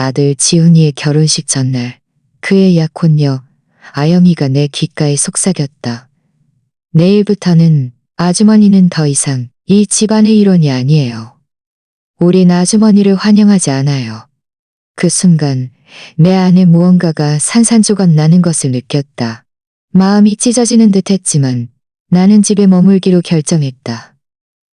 아들 지훈이의 결혼식 전날 그의 약혼녀 아영이가 내 귓가에 속삭였다. 내일부터는 아주머니는 더 이상 이 집안의 일원이 아니에요. 우린 아주머니를 환영하지 않아요. 그 순간 내 안에 무언가가 산산조각 나는 것을 느꼈다. 마음이 찢어지는 듯 했지만 나는 집에 머물기로 결정했다.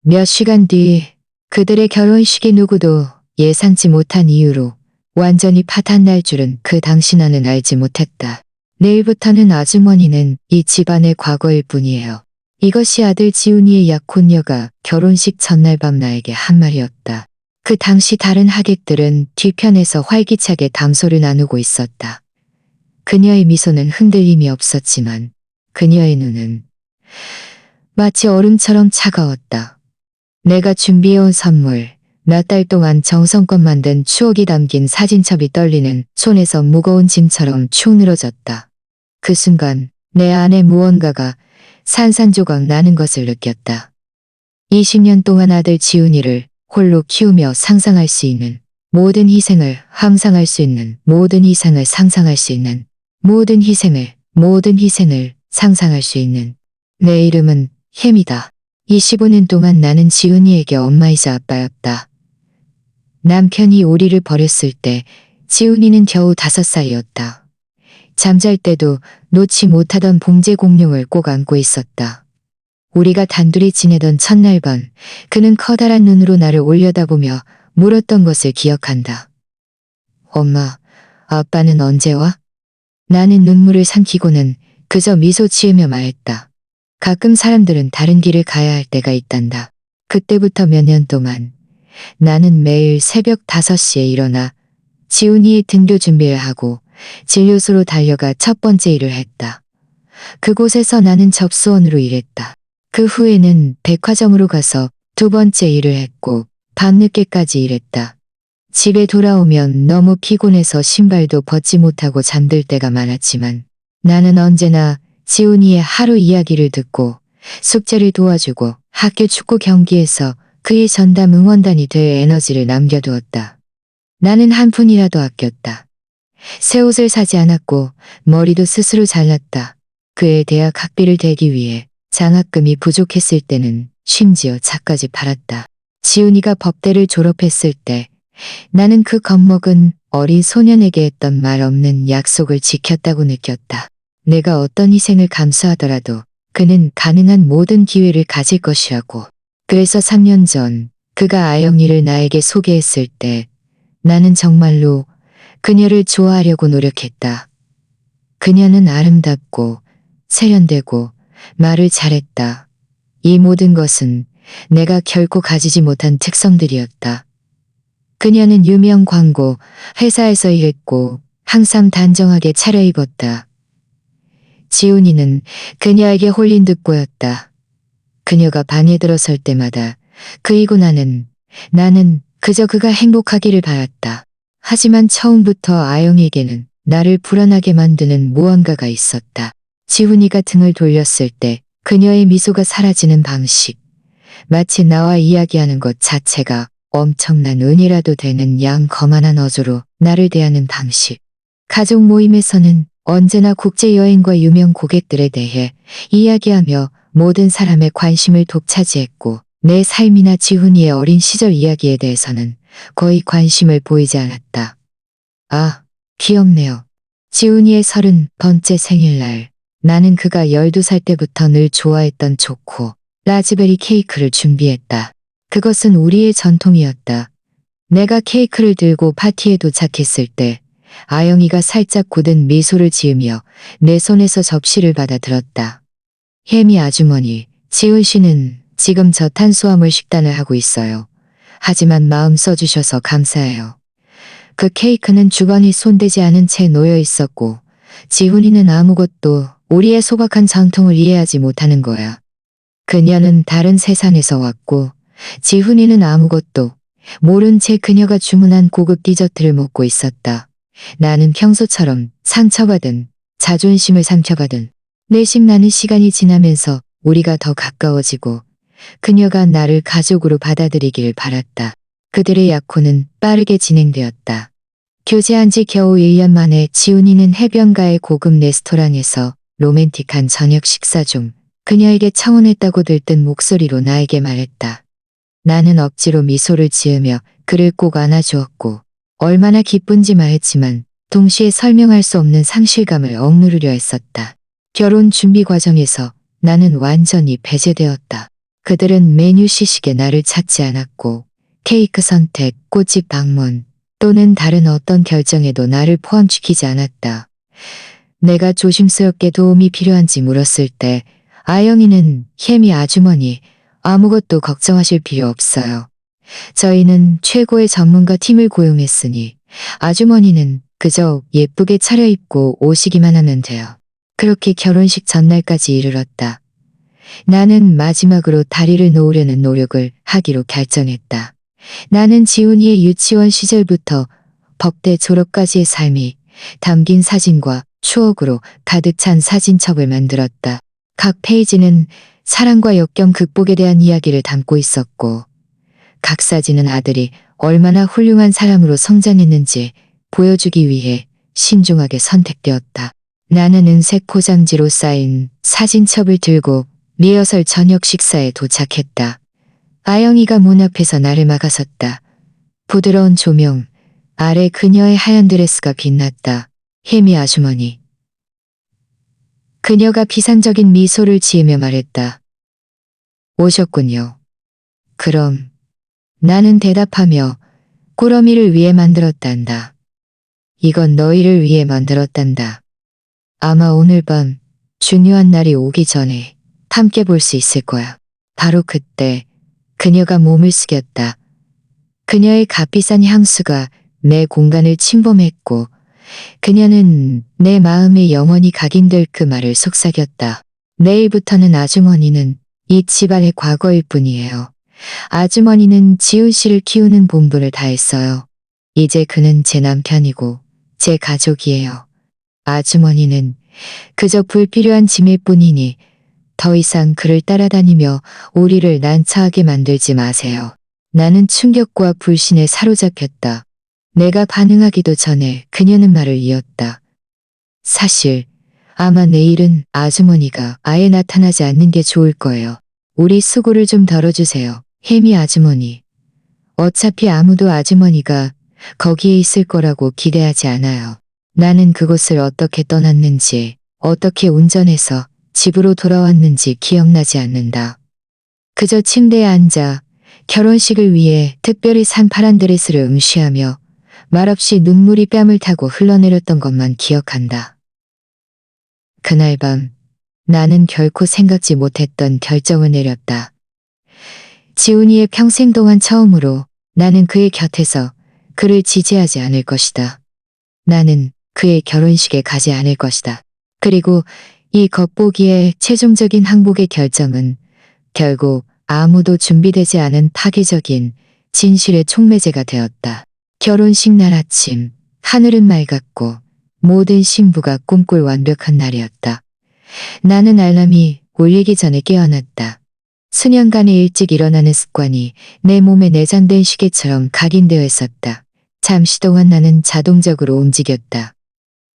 몇 시간 뒤 그들의 결혼식이 누구도 예상치 못한 이유로 완전히 파탄날 줄은 그 당시 나는 알지 못했다. 내일부터는 아주머니는 이 집안의 과거일 뿐이에요. 이것이 아들 지훈이의 약혼녀가 결혼식 전날 밤 나에게 한 말이었다. 그 당시 다른 하객들은 뒤편에서 활기차게 담소를 나누고 있었다. 그녀의 미소는 흔들림이 없었지만 그녀의 눈은 마치 얼음처럼 차가웠다. 내가 준비해온 선물, 몇 달 동안 정성껏 만든 추억이 담긴 사진첩이 떨리는 손에서 무거운 짐처럼 축 늘어졌다. 그 순간 내 안에 무언가가 산산조각 나는 것을 느꼈다. 20년 동안 아들 지훈이를 홀로 키우며 상상할 수 있는 모든 희생을 함상할 수 있는 모든 이상을 상상할 수 있는 모든 희생을 상상할 수 있는 내 이름은 혜미다. 25년 동안 나는 지훈이에게 엄마이자 아빠였다. 남편이 우리를 버렸을 때 지훈이는 겨우 5살이었다. 잠잘 때도 놓지 못하던 봉제 공룡을 꼭 안고 있었다. 우리가 단둘이 지내던 첫날 밤 그는 커다란 눈으로 나를 올려다보며 물었던 것을 기억한다. 엄마, 아빠는 언제 와? 나는 눈물을 삼키고는 그저 미소 지으며 말했다. 가끔 사람들은 다른 길을 가야 할 때가 있단다. 그때부터 몇 년 동안 나는 매일 새벽 5시에 일어나 지훈이의 등교 준비를 하고 진료소로 달려가 첫 번째 일을 했다. 그곳에서 나는 접수원으로 일했다. 그 후에는 백화점으로 가서 두 번째 일을 했고 밤늦게까지 일했다. 집에 돌아오면 너무 피곤해서 신발도 벗지 못하고 잠들 때가 많았지만 나는 언제나 지훈이의 하루 이야기를 듣고 숙제를 도와주고 학교 축구 경기에서 그의 전담 응원단이 될 에너지를 남겨두었다. 나는 한 푼이라도 아꼈다. 새 옷을 사지 않았고 머리도 스스로 잘랐다. 그의 대학 학비를 대기 위해 장학금이 부족했을 때는 심지어 차까지 팔았다. 지훈이가 법대를 졸업했을 때 나는 그 겁먹은 어린 소년에게 했던 말 없는 약속을 지켰다고 느꼈다. 내가 어떤 희생을 감수하더라도 그는 가능한 모든 기회를 가질 것이라고. 그래서 3년 전 그가 아영이를 나에게 소개했을 때 나는 정말로 그녀를 좋아하려고 노력했다. 그녀는 아름답고 세련되고 말을 잘했다. 이 모든 것은 내가 결코 가지지 못한 특성들이었다. 그녀는 유명 광고 회사에서 일했고 항상 단정하게 차려입었다. 지훈이는 그녀에게 홀린 듯 보였다. 그녀가 방에 들어설 때마다 그이고 나는 그저 그가 행복하기를 바랐다. 하지만 처음부터 아영에게는 나를 불안하게 만드는 무언가가 있었다. 지훈이가 등을 돌렸을 때 그녀의 미소가 사라지는 방식. 마치 나와 이야기하는 것 자체가 엄청난 은이라도 되는 양 거만한 어조로 나를 대하는 방식. 가족 모임에서는 언제나 국제여행과 유명 고객들에 대해 이야기하며 모든 사람의 관심을 독차지했고 내 삶이나 지훈이의 어린 시절 이야기에 대해서는 거의 관심을 보이지 않았다. 아, 귀엽네요. 지훈이의 30번째 생일날 나는 그가 12살 때부터 늘 좋아했던 초코, 라즈베리 케이크를 준비했다. 그것은 우리의 전통이었다. 내가 케이크를 들고 파티에 도착했을 때 아영이가 살짝 굳은 미소를 지으며 내 손에서 접시를 받아 들었다. 혜미 아주머니, 지훈 씨는 지금 저탄수화물 식단을 하고 있어요. 하지만 마음 써주셔서 감사해요. 그 케이크는 주번이 손대지 않은 채 놓여 있었고 지훈이는 아무것도 우리의 소박한 전통을 이해하지 못하는 거야. 그녀는 다른 세상에서 왔고 지훈이는 아무것도 모른 채 그녀가 주문한 고급 디저트를 먹고 있었다. 나는 평소처럼 상처받은 자존심을 삼켜받은 내심나는 시간이 지나면서 우리가 더 가까워지고 그녀가 나를 가족으로 받아들이길 바랐다. 그들의 약혼은 빠르게 진행되었다. 교제한 지 겨우 1년 만에 지훈이는 해변가의 고급 레스토랑에서 로맨틱한 저녁 식사 중 그녀에게 청혼했다고 들뜬 목소리로 나에게 말했다. 나는 억지로 미소를 지으며 그를 꼭 안아주었고 얼마나 기쁜지 말했지만 동시에 설명할 수 없는 상실감을 억누르려 했었다. 결혼 준비 과정에서 나는 완전히 배제되었다. 그들은 메뉴 시식에 나를 찾지 않았고 케이크 선택, 꽃집 방문 또는 다른 어떤 결정에도 나를 포함시키지 않았다. 내가 조심스럽게 도움이 필요한지 물었을 때 아영이는 혜미 아주머니 아무것도 걱정하실 필요 없어요. 저희는 최고의 전문가 팀을 고용했으니 아주머니는 그저 예쁘게 차려입고 오시기만 하면 돼요. 그렇게 결혼식 전날까지 이르렀다. 나는 마지막으로 다리를 놓으려는 노력을 하기로 결정했다. 나는 지훈이의 유치원 시절부터 법대 졸업까지의 삶이 담긴 사진과 추억으로 가득 찬 사진첩을 만들었다. 각 페이지는 사랑과 역경 극복에 대한 이야기를 담고 있었고 각 사진은 아들이 얼마나 훌륭한 사람으로 성장했는지 보여주기 위해 신중하게 선택되었다. 나는 은색 포장지로 쌓인 사진첩을 들고 리허설 저녁 식사에 도착했다. 아영이가 문 앞에서 나를 막아섰다. 부드러운 조명 아래 그녀의 하얀 드레스가 빛났다. 혜미 아주머니. 그녀가 비상적인 미소를 지으며 말했다. 오셨군요. 그럼 나는 대답하며 꾸러미를 위해 만들었단다. 이건 너희를 위해 만들었단다. 아마 오늘 밤 중요한 날이 오기 전에 함께 볼 수 있을 거야. 바로 그때 그녀가 몸을 숙였다. 그녀의 값비싼 향수가 내 공간을 침범했고 그녀는 내 마음에 영원히 각인될 그 말을 속삭였다. 내일부터는 아주머니는 이 집안의 과거일 뿐이에요. 아주머니는 지훈 씨를 키우는 본분을 다했어요. 이제 그는 제 남편이고 제 가족이에요. 아주머니는 그저 불필요한 짐일 뿐이니 더 이상 그를 따라다니며 우리를 난처하게 만들지 마세요. 나는 충격과 불신에 사로잡혔다. 내가 반응하기도 전에 그녀는 말을 이었다. 사실 아마 내일은 아주머니가 아예 나타나지 않는 게 좋을 거예요. 우리 수고를 좀 덜어주세요. 혜미 아주머니. 어차피 아무도 아주머니가 거기에 있을 거라고 기대하지 않아요. 나는 그곳을 어떻게 떠났는지, 어떻게 운전해서 집으로 돌아왔는지 기억나지 않는다. 그저 침대에 앉아 결혼식을 위해 특별히 산 파란 드레스를 응시하며 말없이 눈물이 뺨을 타고 흘러내렸던 것만 기억한다. 그날 밤 나는 결코 생각지 못했던 결정을 내렸다. 지훈이의 평생 동안 처음으로 나는 그의 곁에서 그를 지지하지 않을 것이다. 나는 그의 결혼식에 가지 않을 것이다. 그리고 이 겉보기에 최종적인 항복의 결정은 결국 아무도 준비되지 않은 파괴적인 진실의 촉매제가 되었다. 결혼식 날 아침, 하늘은 맑았고 모든 신부가 꿈꿀 완벽한 날이었다. 나는 알람이 울리기 전에 깨어났다. 수년간의 일찍 일어나는 습관이 내 몸에 내장된 시계처럼 각인되어 있었다. 잠시 동안 나는 자동적으로 움직였다.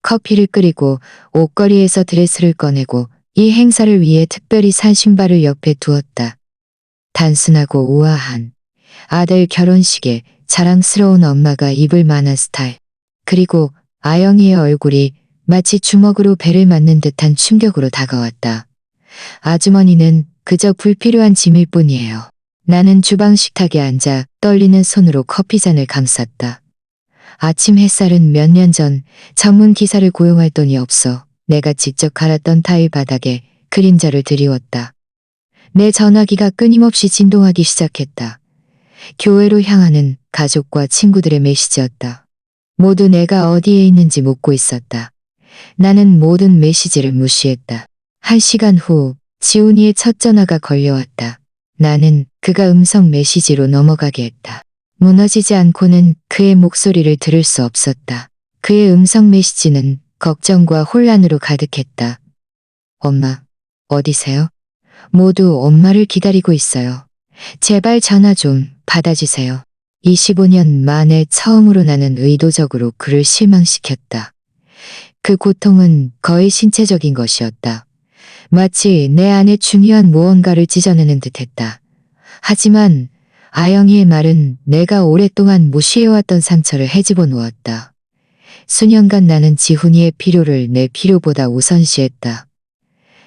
커피를 끓이고 옷걸이에서 드레스를 꺼내고 이 행사를 위해 특별히 산 신발을 옆에 두었다. 단순하고 우아한 아들 결혼식에 자랑스러운 엄마가 입을 만한 스타일. 그리고 아영이의 얼굴이 마치 주먹으로 배를 맞는 듯한 충격으로 다가왔다. 아주머니는 그저 불필요한 짐일 뿐이에요. 나는 주방 식탁에 앉아 떨리는 손으로 커피잔을 감쌌다. 아침 햇살은 몇 년 전 전문 기사를 고용할 돈이 없어 내가 직접 갈았던 타일 바닥에 그림자를 드리웠다. 내 전화기가 끊임없이 진동하기 시작했다. 교회로 향하는 가족과 친구들의 메시지였다. 모두 내가 어디에 있는지 묻고 있었다. 나는 모든 메시지를 무시했다. 1시간 후 지훈이의 첫 전화가 걸려왔다. 나는 그가 음성 메시지로 넘어가게 했다. 무너지지 않고는 그의 목소리를 들을 수 없었다. 그의 음성 메시지는 걱정과 혼란으로 가득했다. 엄마, 어디세요? 모두 엄마를 기다리고 있어요. 제발 전화 좀 받아주세요. 25년 만에 처음으로 나는 의도적으로 그를 실망시켰다. 그 고통은 거의 신체적인 것이었다. 마치 내 안에 중요한 무언가를 찢어내는 듯했다. 하지만 아영이의 말은 내가 오랫동안 무시해왔던 상처를 헤집어 놓았다. 수년간 나는 지훈이의 필요를 내 필요보다 우선시했다.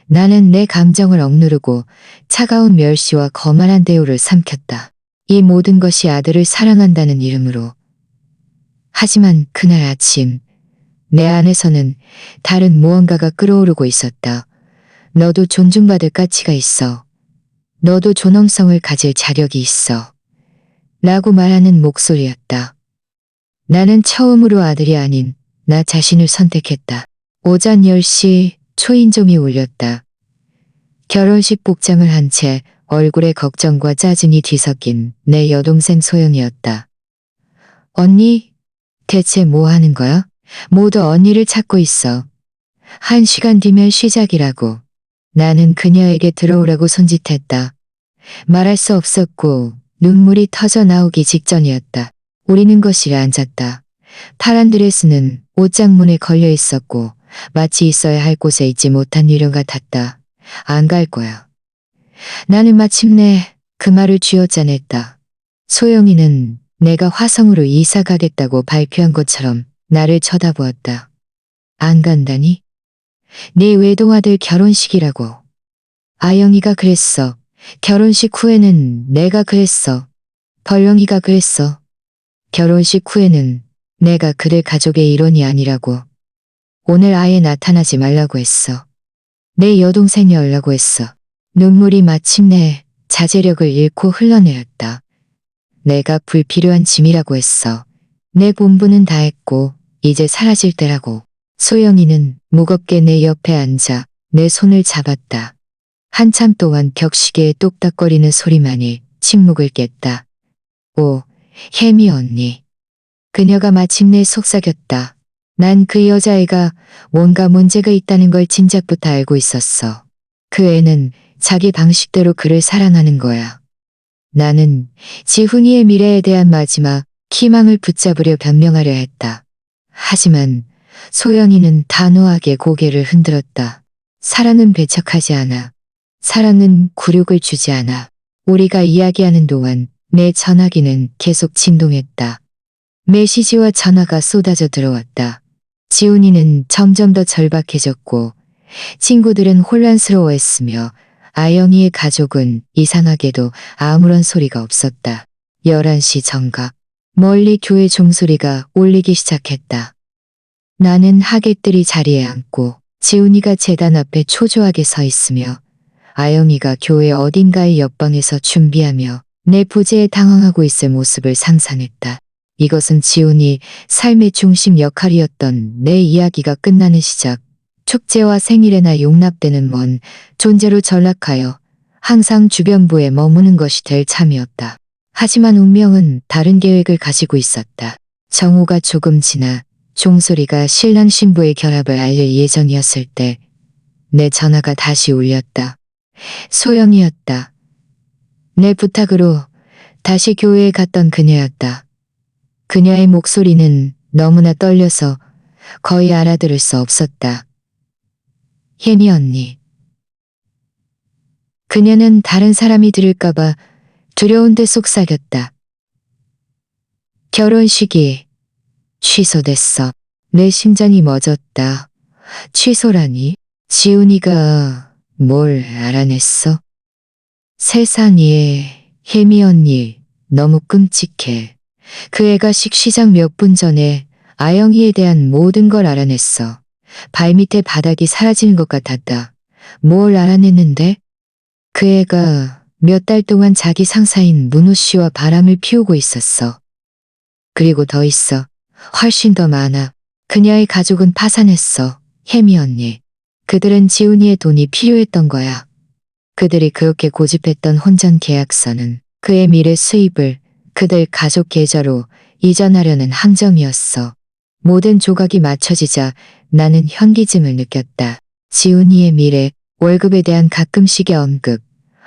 나는 내 감정을 억누르고 차가운 멸시와 거만한 대우를 삼켰다. 이 모든 것이 아들을 사랑한다는 이름으로. 하지만 그날 아침 내 안에서는 다른 무언가가 끓어오르고 있었다. 너도 존중받을 가치가 있어. 너도 존엄성을 가질 자격이 있어. 라고 말하는 목소리였다. 나는 처음으로 아들이 아닌 나 자신을 선택했다. 오전 10시 초인종이 울렸다. 결혼식 복장을 한 채 얼굴에 걱정과 짜증이 뒤섞인 내 여동생 소영이었다. 언니, 대체 뭐 하는 거야? 모두 언니를 찾고 있어. 1시간 뒤면 시작이라고. 나는 그녀에게 들어오라고 손짓했다. 말할 수 없었고 눈물이 터져 나오기 직전이었다. 우리는 거실에 앉았다. 파란 드레스는 옷장문에 걸려 있었고 마치 있어야 할 곳에 있지 못한 유령 같았다. 안 갈 거야. 나는 마침내 그 말을 쥐어짜냈다. 소영이는 내가 화성으로 이사 가겠다고 발표한 것처럼 나를 쳐다보았다. 안 간다니? 네 외동아들 결혼식이라고. 아영이가 그랬어. 결혼식 후에는 내가 그랬어. 벌렁이가 그랬어. 결혼식 후에는 내가 그들 가족의 일원이 아니라고. 오늘 아예 나타나지 말라고 했어. 내 여동생이 오려고 했어. 눈물이 마침내 자제력을 잃고 흘러내렸다. 내가 불필요한 짐이라고 했어. 내 본분은 다 했고 이제 사라질 때라고. 소영이는 무겁게 내 옆에 앉아 내 손을 잡았다. 한참 동안 벽시계의 똑딱거리는 소리만이 침묵을 깼다. 오, 혜미 언니. 그녀가 마침내 속삭였다. 난 그 여자애가 뭔가 문제가 있다는 걸 진작부터 알고 있었어. 그 애는 자기 방식대로 그를 사랑하는 거야. 나는 지훈이의 미래에 대한 마지막 희망을 붙잡으려 변명하려 했다. 하지만 소영이는 단호하게 고개를 흔들었다. 사랑은 배척하지 않아. 사랑은 굴욕을 주지 않아. 우리가 이야기하는 동안 내 전화기는 계속 진동했다. 메시지와 전화가 쏟아져 들어왔다. 지훈이는 점점 더 절박해졌고 친구들은 혼란스러워했으며 아영이의 가족은 이상하게도 아무런 소리가 없었다. 11시 정각. 멀리 교회 종소리가 울리기 시작했다. 나는 하객들이 자리에 앉고 지훈이가 제단 앞에 초조하게 서 있으며 아영이가 교회 어딘가의 옆방에서 준비하며 내 부재에 당황하고 있을 모습을 상상했다. 이것은 지훈이 삶의 중심 역할이었던 내 이야기가 끝나는 시작. 축제와 생일에나 용납되는 먼 존재로 전락하여 항상 주변부에 머무는 것이 될 참이었다. 하지만 운명은 다른 계획을 가지고 있었다. 정오가 조금 지나 종소리가 신랑 신부의 결합을 알릴 예정이었을 때 내 전화가 다시 울렸다. 소영이었다. 내 부탁으로 다시 교회에 갔던 그녀였다. 그녀의 목소리는 너무나 떨려서 거의 알아들을 수 없었다. 혜미 언니. 그녀는 다른 사람이 들을까봐 두려운 듯 속삭였다. 결혼식이 취소됐어. 내 심장이 멎었다. 취소라니? 지훈이가 뭘 알아냈어? 세상에, 혜미 언니 너무 끔찍해. 그 애가 시작 몇 분 전에 아영이에 대한 모든 걸 알아냈어. 발밑에 바닥이 사라지는 것 같았다. 뭘 알아냈는데? 그 애가 몇 달 동안 자기 상사인 문우 씨와 바람을 피우고 있었어. 그리고 더 있어. 훨씬 더 많아. 그녀의 가족은 파산했어. 혜미 언니. 그들은 지훈이의 돈이 필요했던 거야. 그들이 그렇게 고집했던 혼전 계약서는 그의 미래 수입을 그들 가족 계좌로 이전하려는 함정이었어. 모든 조각이 맞춰지자 나는 현기증을 느꼈다. 지훈이의 미래, 월급에 대한 가끔씩의 언급,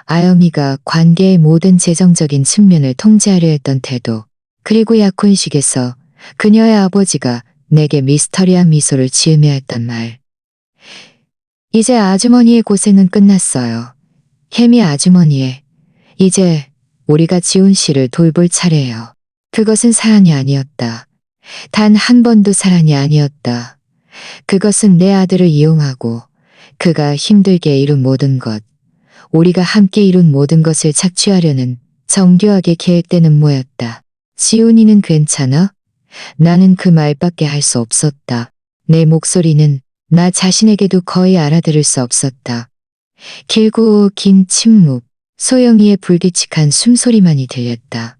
아영이가 관계의 모든 재정적인 측면을 통제하려 했던 태도, 그리고 약혼식에서 그녀의 아버지가 내게 미스터리한 미소를 지으며 했단 말. 이제 아주머니의 고생은 끝났어요. 혜미 아주머니의. 이제 우리가 지훈 씨를 돌볼 차례예요. 그것은 사랑이 아니었다. 단 한 번도 사랑이 아니었다. 그것은 내 아들을 이용하고 그가 힘들게 이룬 모든 것, 우리가 함께 이룬 모든 것을 착취하려는 정교하게 계획된 음모였다. 지훈이는 괜찮아? 나는 그 말밖에 할 수 없었다. 내 목소리는 나 자신에게도 거의 알아들을 수 없었다. 길고 긴 침묵, 소영이의 불규칙한 숨소리만이 들렸다.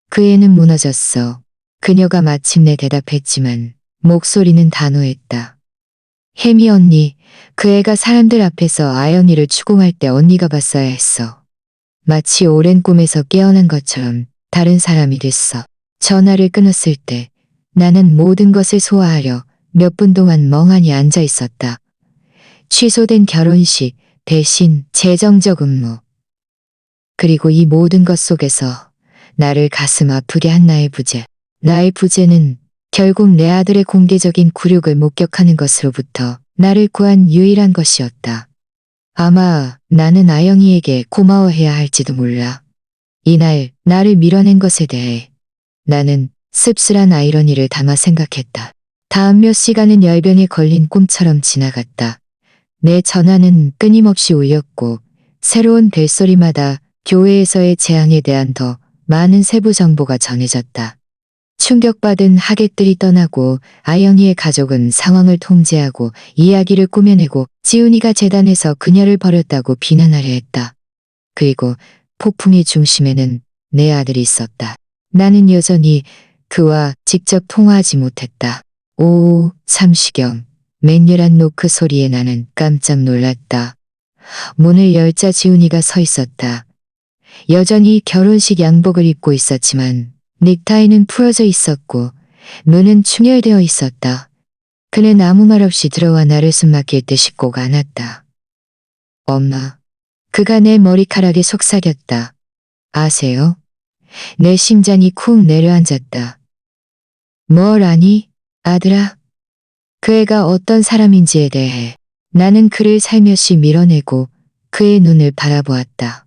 그 애는 무너졌어. 그녀가 마침내 대답했지만 목소리는 단호했다. 혜미 언니, 그 애가 사람들 앞에서 아영이를 추궁할 때 언니가 봤어야 했어. 마치 오랜 꿈에서 깨어난 것처럼 다른 사람이 됐어. 전화를 끊었을 때 나는 모든 것을 소화하려 몇 분 동안 멍하니 앉아 있었다. 취소된 결혼식, 대신 재정적 음모. 그리고 이 모든 것 속에서 나를 가슴 아프게 한 나의 부재. 나의 부재는 결국 내 아들의 공개적인 굴욕을 목격하는 것으로부터 나를 구한 유일한 것이었다. 아마 나는 아영이에게 고마워해야 할지도 몰라. 이날 나를 밀어낸 것에 대해 나는 씁쓸한 아이러니를 담아 생각했다. 다음 몇 시간은 열병에 걸린 꿈처럼 지나갔다. 내 전화는 끊임없이 울렸고 새로운 벨소리마다 교회에서의 재앙에 대한 더 많은 세부 정보가 전해졌다. 충격받은 하객들이 떠나고 아영이의 가족은 상황을 통제하고 이야기를 꾸며내고 지훈이가 재단에서 그녀를 버렸다고 비난하려 했다. 그리고 폭풍의 중심에는 내 아들이 있었다. 나는 여전히 그와 직접 통화하지 못했다. 오후 3시경 맹렬한 노크 소리에 나는 깜짝 놀랐다. 문을 열자 지훈이가 서 있었다. 여전히 결혼식 양복을 입고 있었지만 넥타이는 풀어져 있었고 눈은 충혈되어 있었다. 그는 아무 말 없이 들어와 나를 숨막힐 듯 씻고 안았다. 엄마. 그가 내 머리카락에 속삭였다. 아세요? 내 심장이 쿵 내려앉았다. 뭘 아니, 아들아? 그 애가 어떤 사람인지에 대해 나는 그를 살며시 밀어내고 그의 눈을 바라보았다.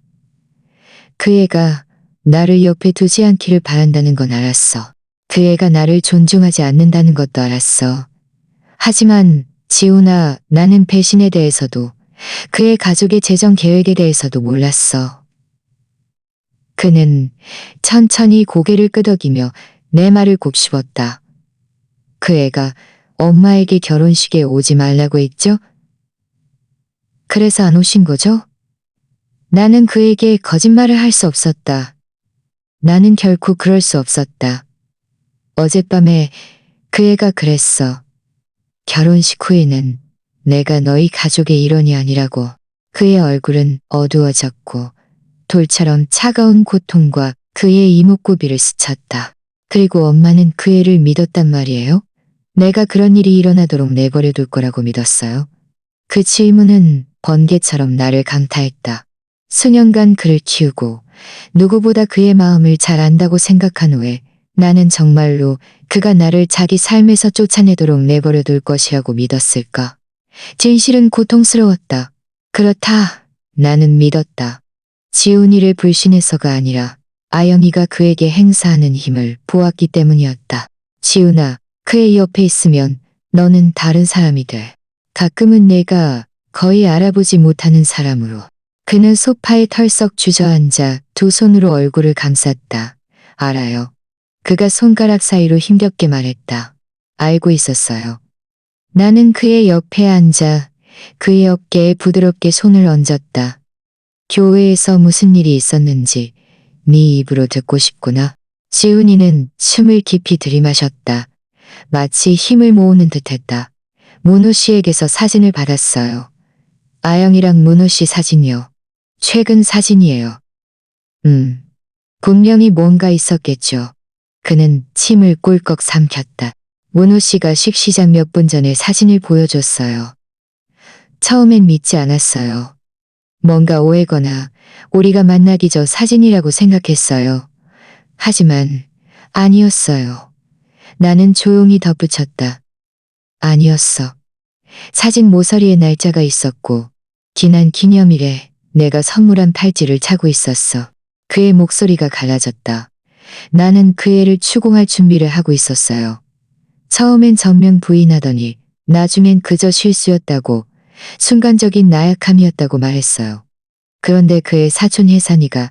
그 애가 나를 옆에 두지 않기를 바란다는 건 알았어. 그 애가 나를 존중하지 않는다는 것도 알았어. 하지만 지훈아, 나는 배신에 대해서도 그의 가족의 재정 계획에 대해서도 몰랐어. 그는 천천히 고개를 끄덕이며 내 말을 곱씹었다. 그 애가 엄마에게 결혼식에 오지 말라고 했죠? 그래서 안 오신 거죠? 나는 그에게 거짓말을 할 수 없었다. 나는 결코 그럴 수 없었다. 어젯밤에 그 애가 그랬어. 결혼식 후에는 내가 너희 가족의 일원이 아니라고. 그의 얼굴은 어두워졌고 돌처럼 차가운 고통과 그의 이목구비를 스쳤다. 그리고 엄마는 그 애를 믿었단 말이에요? 내가 그런 일이 일어나도록 내버려 둘 거라고 믿었어요. 그 질문은 번개처럼 나를 강타했다. 수년간 그를 키우고 누구보다 그의 마음을 잘 안다고 생각한 후에 나는 정말로 그가 나를 자기 삶에서 쫓아내도록 내버려 둘 것이라고 믿었을까? 진실은 고통스러웠다. 그렇다. 나는 믿었다. 지훈이를 불신해서가 아니라 아영이가 그에게 행사하는 힘을 보았기 때문이었다. 지훈아, 그의 옆에 있으면 너는 다른 사람이 돼. 가끔은 내가 거의 알아보지 못하는 사람으로. 그는 소파에 털썩 주저앉아 두 손으로 얼굴을 감쌌다. 알아요. 그가 손가락 사이로 힘겹게 말했다. 알고 있었어요. 나는 그의 옆에 앉아 그의 어깨에 부드럽게 손을 얹었다. 교회에서 무슨 일이 있었는지 네 입으로 듣고 싶구나. 지훈이는 숨을 깊이 들이마셨다. 마치 힘을 모으는 듯했다. 문호 씨에게서 사진을 받았어요. 아영이랑 문호 씨 사진이요. 최근 사진이에요. 분명히 뭔가 있었겠죠. 그는 침을 꿀꺽 삼켰다. 문호 씨가 식시작 몇 분 전에 사진을 보여줬어요. 처음엔 믿지 않았어요. 뭔가 오해거나 우리가 만나기 전 사진이라고 생각했어요. 하지만 아니었어요. 나는 조용히 덧붙였다. 아니었어. 사진 모서리에 날짜가 있었고 지난 기념일에 내가 선물한 팔찌를 차고 있었어. 그의 목소리가 갈라졌다. 나는 그 애를 추궁할 준비를 하고 있었어요. 처음엔 전면 부인하더니 나중엔 그저 실수였다고, 순간적인 나약함이었다고 말했어요. 그런데 그의 사촌 혜산이가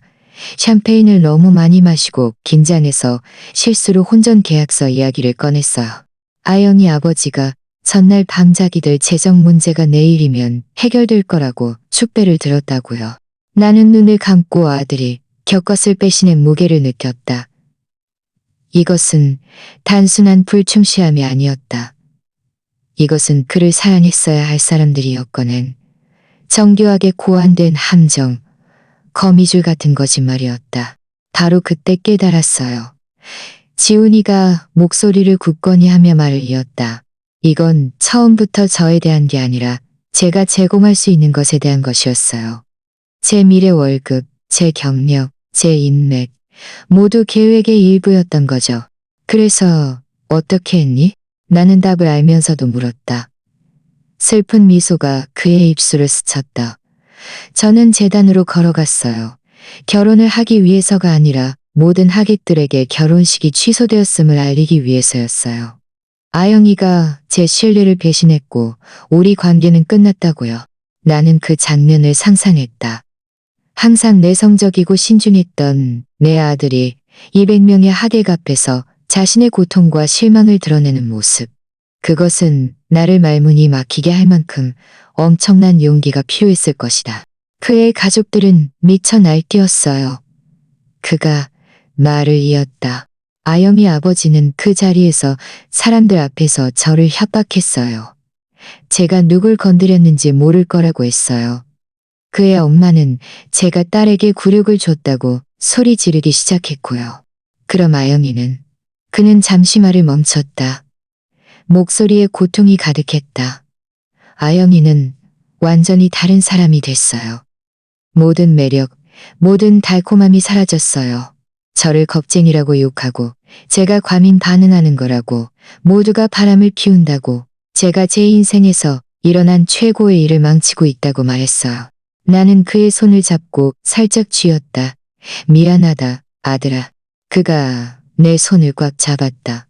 샴페인을 너무 많이 마시고 긴장해서 실수로 혼전 계약서 이야기를 꺼냈어요. 아영이 아버지가 전날 밤자기들 재정 문제가 내일이면 해결될 거라고 축배를 들었다고요. 나는 눈을 감고 아들이 겪었을 배신의 무게를 느꼈다. 이것은 단순한 불충실함이 아니었다. 이것은 그를 사랑했어야 할 사람들이었거늘 정교하게 고안된 함정, 거미줄 같은 거짓말이었다. 바로 그때 깨달았어요. 지훈이가 목소리를 굳건히 하며 말을 이었다. 이건 처음부터 저에 대한 게 아니라 제가 제공할 수 있는 것에 대한 것이었어요. 제 미래 월급, 제 경력, 제 인맥, 모두 계획의 일부였던 거죠. 그래서 어떻게 했니? 나는 답을 알면서도 물었다. 슬픈 미소가 그의 입술을 스쳤다. 저는 재단으로 걸어갔어요. 결혼을 하기 위해서가 아니라 모든 하객들에게 결혼식이 취소되었음을 알리기 위해서였어요. 아영이가 제 신뢰를 배신했고 우리 관계는 끝났다고요. 나는 그 장면을 상상했다. 항상 내성적이고 신중했던 내 아들이 200명의 하객 앞에서 자신의 고통과 실망을 드러내는 모습. 그것은 나를 말문이 막히게 할 만큼 엄청난 용기가 필요했을 것이다. 그의 가족들은 미쳐 날뛰었어요. 그가 말을 이었다. 아영이 아버지는 그 자리에서 사람들 앞에서 저를 협박했어요. 제가 누굴 건드렸는지 모를 거라고 했어요. 그의 엄마는 제가 딸에게 굴욕을 줬다고 소리 지르기 시작했고요. 그럼 아영이는, 그는 잠시 말을 멈췄다. 목소리에 고통이 가득했다. 아영이는 완전히 다른 사람이 됐어요. 모든 매력, 모든 달콤함이 사라졌어요. 저를 겁쟁이라고 욕하고 제가 과민 반응하는 거라고, 모두가 바람을 피운다고, 제가 제 인생에서 일어난 최고의 일을 망치고 있다고 말했어요. 나는 그의 손을 잡고 살짝 쥐었다. 미안하다, 아들아. 그가 내 손을 꽉 잡았다.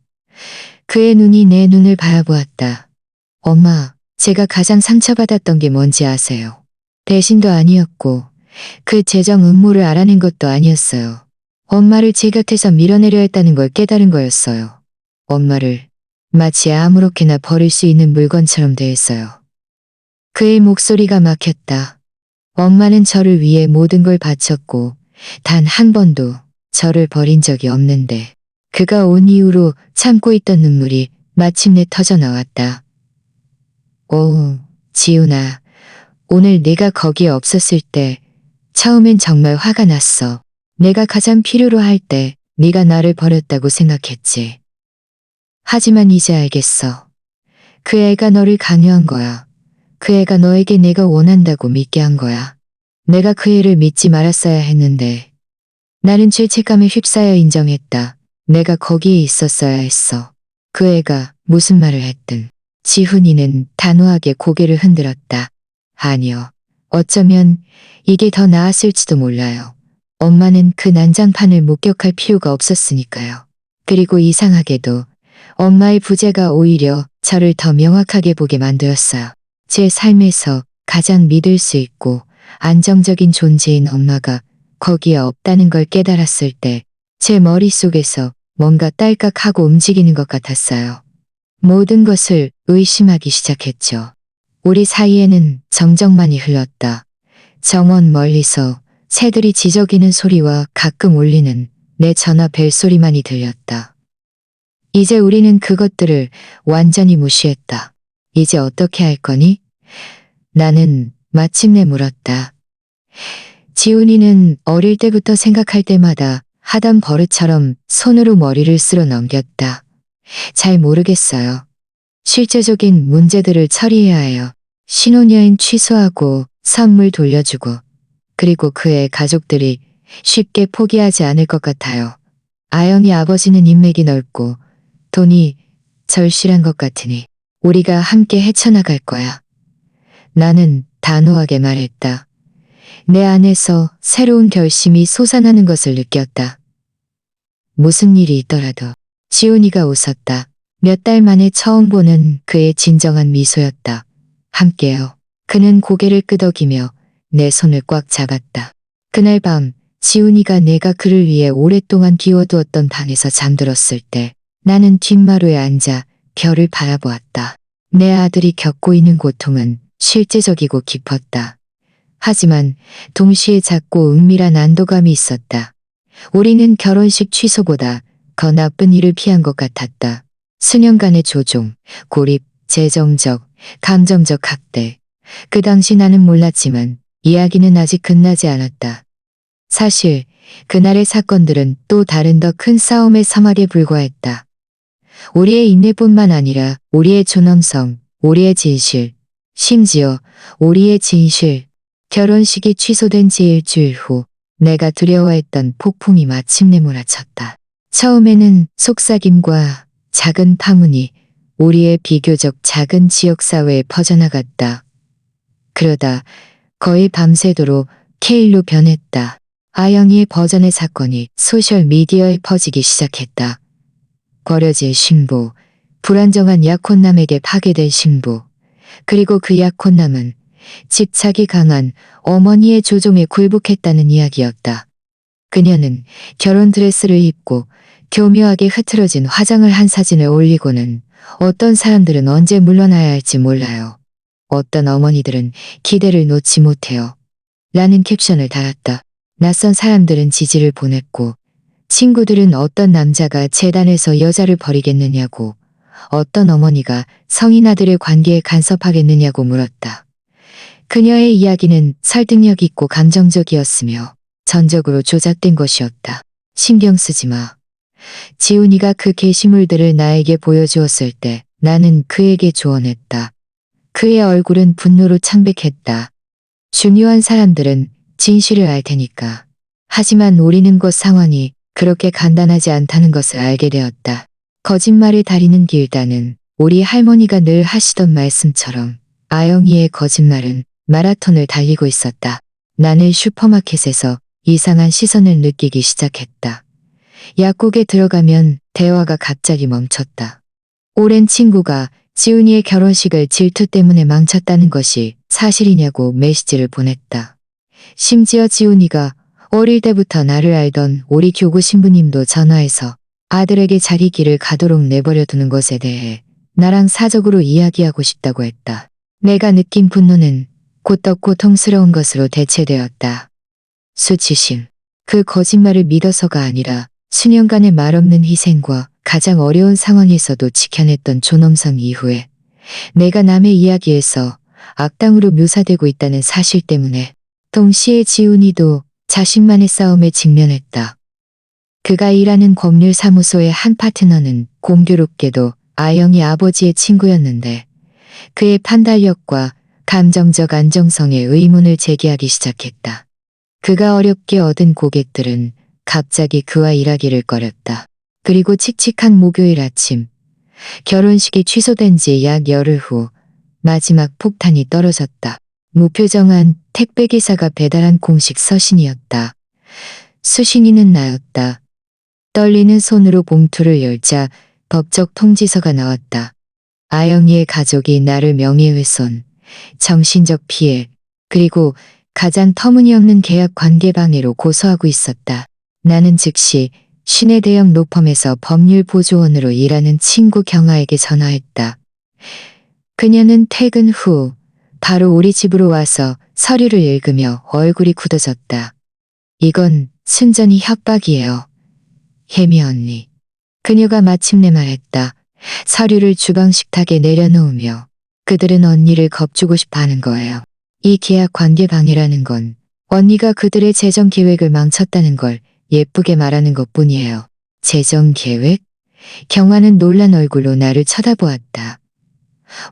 그의 눈이 내 눈을 바라보았다. 엄마, 제가 가장 상처받았던 게 뭔지 아세요? 배신도 아니었고 그 재정 음모를 알아낸 것도 아니었어요. 엄마를 제 곁에서 밀어내려 했다는 걸 깨달은 거였어요. 엄마를 마치 아무렇게나 버릴 수 있는 물건처럼 대했어요. 그의 목소리가 막혔다. 엄마는 저를 위해 모든 걸 바쳤고 단 한 번도 저를 버린 적이 없는데, 그가 온 이후로 참고 있던 눈물이 마침내 터져 나왔다. 오, 지훈아, 오늘 내가 거기에 없었을 때 처음엔 정말 화가 났어. 내가 가장 필요로 할 때 네가 나를 버렸다고 생각했지. 하지만 이제 알겠어. 그 애가 너를 강요한 거야. 그 애가 너에게 내가 원한다고 믿게 한 거야. 내가 그 애를 믿지 말았어야 했는데. 나는 죄책감에 휩싸여 인정했다. 내가 거기에 있었어야 했어. 그 애가 무슨 말을 했든. 지훈이는 단호하게 고개를 흔들었다. 아니요. 어쩌면 이게 더 나았을지도 몰라요. 엄마는 그 난장판을 목격할 필요가 없었으니까요. 그리고 이상하게도 엄마의 부재가 오히려 저를 더 명확하게 보게 만들었어요. 제 삶에서 가장 믿을 수 있고 안정적인 존재인 엄마가 거기에 없다는 걸 깨달았을 때 제 머릿속에서 뭔가 딸깍하고 움직이는 것 같았어요. 모든 것을 의심하기 시작했죠. 우리 사이에는 정적만이 흘렀다. 정원 멀리서 새들이 지저귀는 소리와 가끔 울리는 내 전화 벨소리만이 들렸다. 이제 우리는 그것들을 완전히 무시했다. 이제 어떻게 할 거니? 나는 마침내 물었다. 지훈이는 어릴 때부터 생각할 때마다 하던 버릇처럼 손으로 머리를 쓸어 넘겼다. 잘 모르겠어요. 실제적인 문제들을 처리해야 해요. 신혼여행 취소하고 선물 돌려주고, 그리고 그의 가족들이 쉽게 포기하지 않을 것 같아요. 아영이 아버지는 인맥이 넓고 돈이 절실한 것 같으니 우리가 함께 헤쳐나갈 거야. 나는 단호하게 말했다. 내 안에서 새로운 결심이 솟아나는 것을 느꼈다. 무슨 일이 있더라도. 지훈이가 웃었다. 몇 달 만에 처음 보는 그의 진정한 미소였다. 함께요. 그는 고개를 끄덕이며 내 손을 꽉 잡았다. 그날 밤 지훈이가 내가 그를 위해 오랫동안 비워두었던 방에서 잠들었을 때 나는 뒷마루에 앉아 별을 바라보았다. 내 아들이 겪고 있는 고통은 실제적이고 깊었다. 하지만 동시에 작고 은밀한 안도감이 있었다. 우리는 결혼식 취소보다 더 나쁜 일을 피한 것 같았다. 수년간의 조종, 고립, 재정적, 감정적 학대. 그 당시 나는 몰랐지만 이야기는 아직 끝나지 않았다. 사실 그날의 사건들은 또 다른 더 큰 싸움의 사막에 불과했다. 우리의 인내뿐만 아니라 우리의 존엄성, 우리의 진실, 심지어 우리의 진실. 결혼식이 취소된 지 일주일 후 내가 두려워했던 폭풍이 마침내 몰아쳤다. 처음에는 속삭임과 작은 파문이 우리의 비교적 작은 지역사회에 퍼져나갔다. 그러다 거의 밤새도록 케일로 변했다. 아영이의 버전의 사건이 소셜미디어에 퍼지기 시작했다. 버려진 신부, 불안정한 약혼남에게 파괴된 신부, 그리고 그 약혼남은 집착이 강한 어머니의 조종에 굴복했다는 이야기였다. 그녀는 결혼 드레스를 입고 교묘하게 흐트러진 화장을 한 사진을 올리고는 어떤 사람들은 언제 물러나야 할지 몰라요. 어떤 어머니들은 기대를 놓지 못해요. 라는 캡션을 달았다. 낯선 사람들은 지지를 보냈고 친구들은 어떤 남자가 재단에서 여자를 버리겠느냐고, 어떤 어머니가 성인 아들의 관계에 간섭하겠느냐고 물었다. 그녀의 이야기는 설득력 있고 감정적이었으며 전적으로 조작된 것이었다. 신경 쓰지 마. 지훈이가 그 게시물들을 나에게 보여주었을 때 나는 그에게 조언했다. 그의 얼굴은 분노로 창백했다. 중요한 사람들은 진실을 알 테니까. 하지만 우리는 그 상황이 그렇게 간단하지 않다는 것을 알게 되었다. 거짓말의 다리는 길다는 우리 할머니가 늘 하시던 말씀처럼 아영이의 거짓말은 마라톤을 달리고 있었다. 나는 슈퍼마켓에서 이상한 시선을 느끼기 시작했다. 약국에 들어가면 대화가 갑자기 멈췄다. 오랜 친구가 지훈이의 결혼식을 질투 때문에 망쳤다는 것이 사실이냐고 메시지를 보냈다. 심지어 지훈이가 어릴 때부터 나를 알던 우리 교구 신부님도 전화해서 아들에게 자기 길을 가도록 내버려 두는 것에 대해 나랑 사적으로 이야기하고 싶다고 했다. 내가 느낀 분노는 곧더 고통스러운 것으로 대체되었다. 수치심. 그 거짓말을 믿어서가 아니라 수년간의 말없는 희생과 가장 어려운 상황에서도 지켜냈던 존엄성 이후에 내가 남의 이야기에서 악당으로 묘사되고 있다는 사실 때문에. 동시에 지훈이도 자신만의 싸움에 직면했다. 그가 일하는 법률사무소의 한 파트너는 공교롭게도 아영이 아버지의 친구였는데 그의 판단력과 감정적 안정성에 의문을 제기하기 시작했다. 그가 어렵게 얻은 고객들은 갑자기 그와 일하기를 꺼렸다. 그리고 칙칙한 목요일 아침, 결혼식이 취소된 지 약 열흘 후 마지막 폭탄이 떨어졌다. 무표정한 택배기사가 배달한 공식 서신이었다. 수신인은 나였다. 떨리는 손으로 봉투를 열자 법적 통지서가 나왔다. 아영이의 가족이 나를 명예훼손, 정신적 피해, 그리고 가장 터무니없는 계약 관계 방해로 고소하고 있었다. 나는 즉시 시내 대형 로펌에서 법률 보조원으로 일하는 친구 경아에게 전화했다. 그녀는 퇴근 후 바로 우리 집으로 와서 서류를 읽으며 얼굴이 굳어졌다. 이건 순전히 협박이에요. 혜미 언니. 그녀가 마침내 말했다. 서류를 주방 식탁에 내려놓으며 그들은 언니를 겁주고 싶어 하는 거예요. 이 계약 관계 방해라는 건 언니가 그들의 재정 계획을 망쳤다는 걸 예쁘게 말하는 것뿐이에요. 재정 계획? 경화는 놀란 얼굴로 나를 쳐다보았다.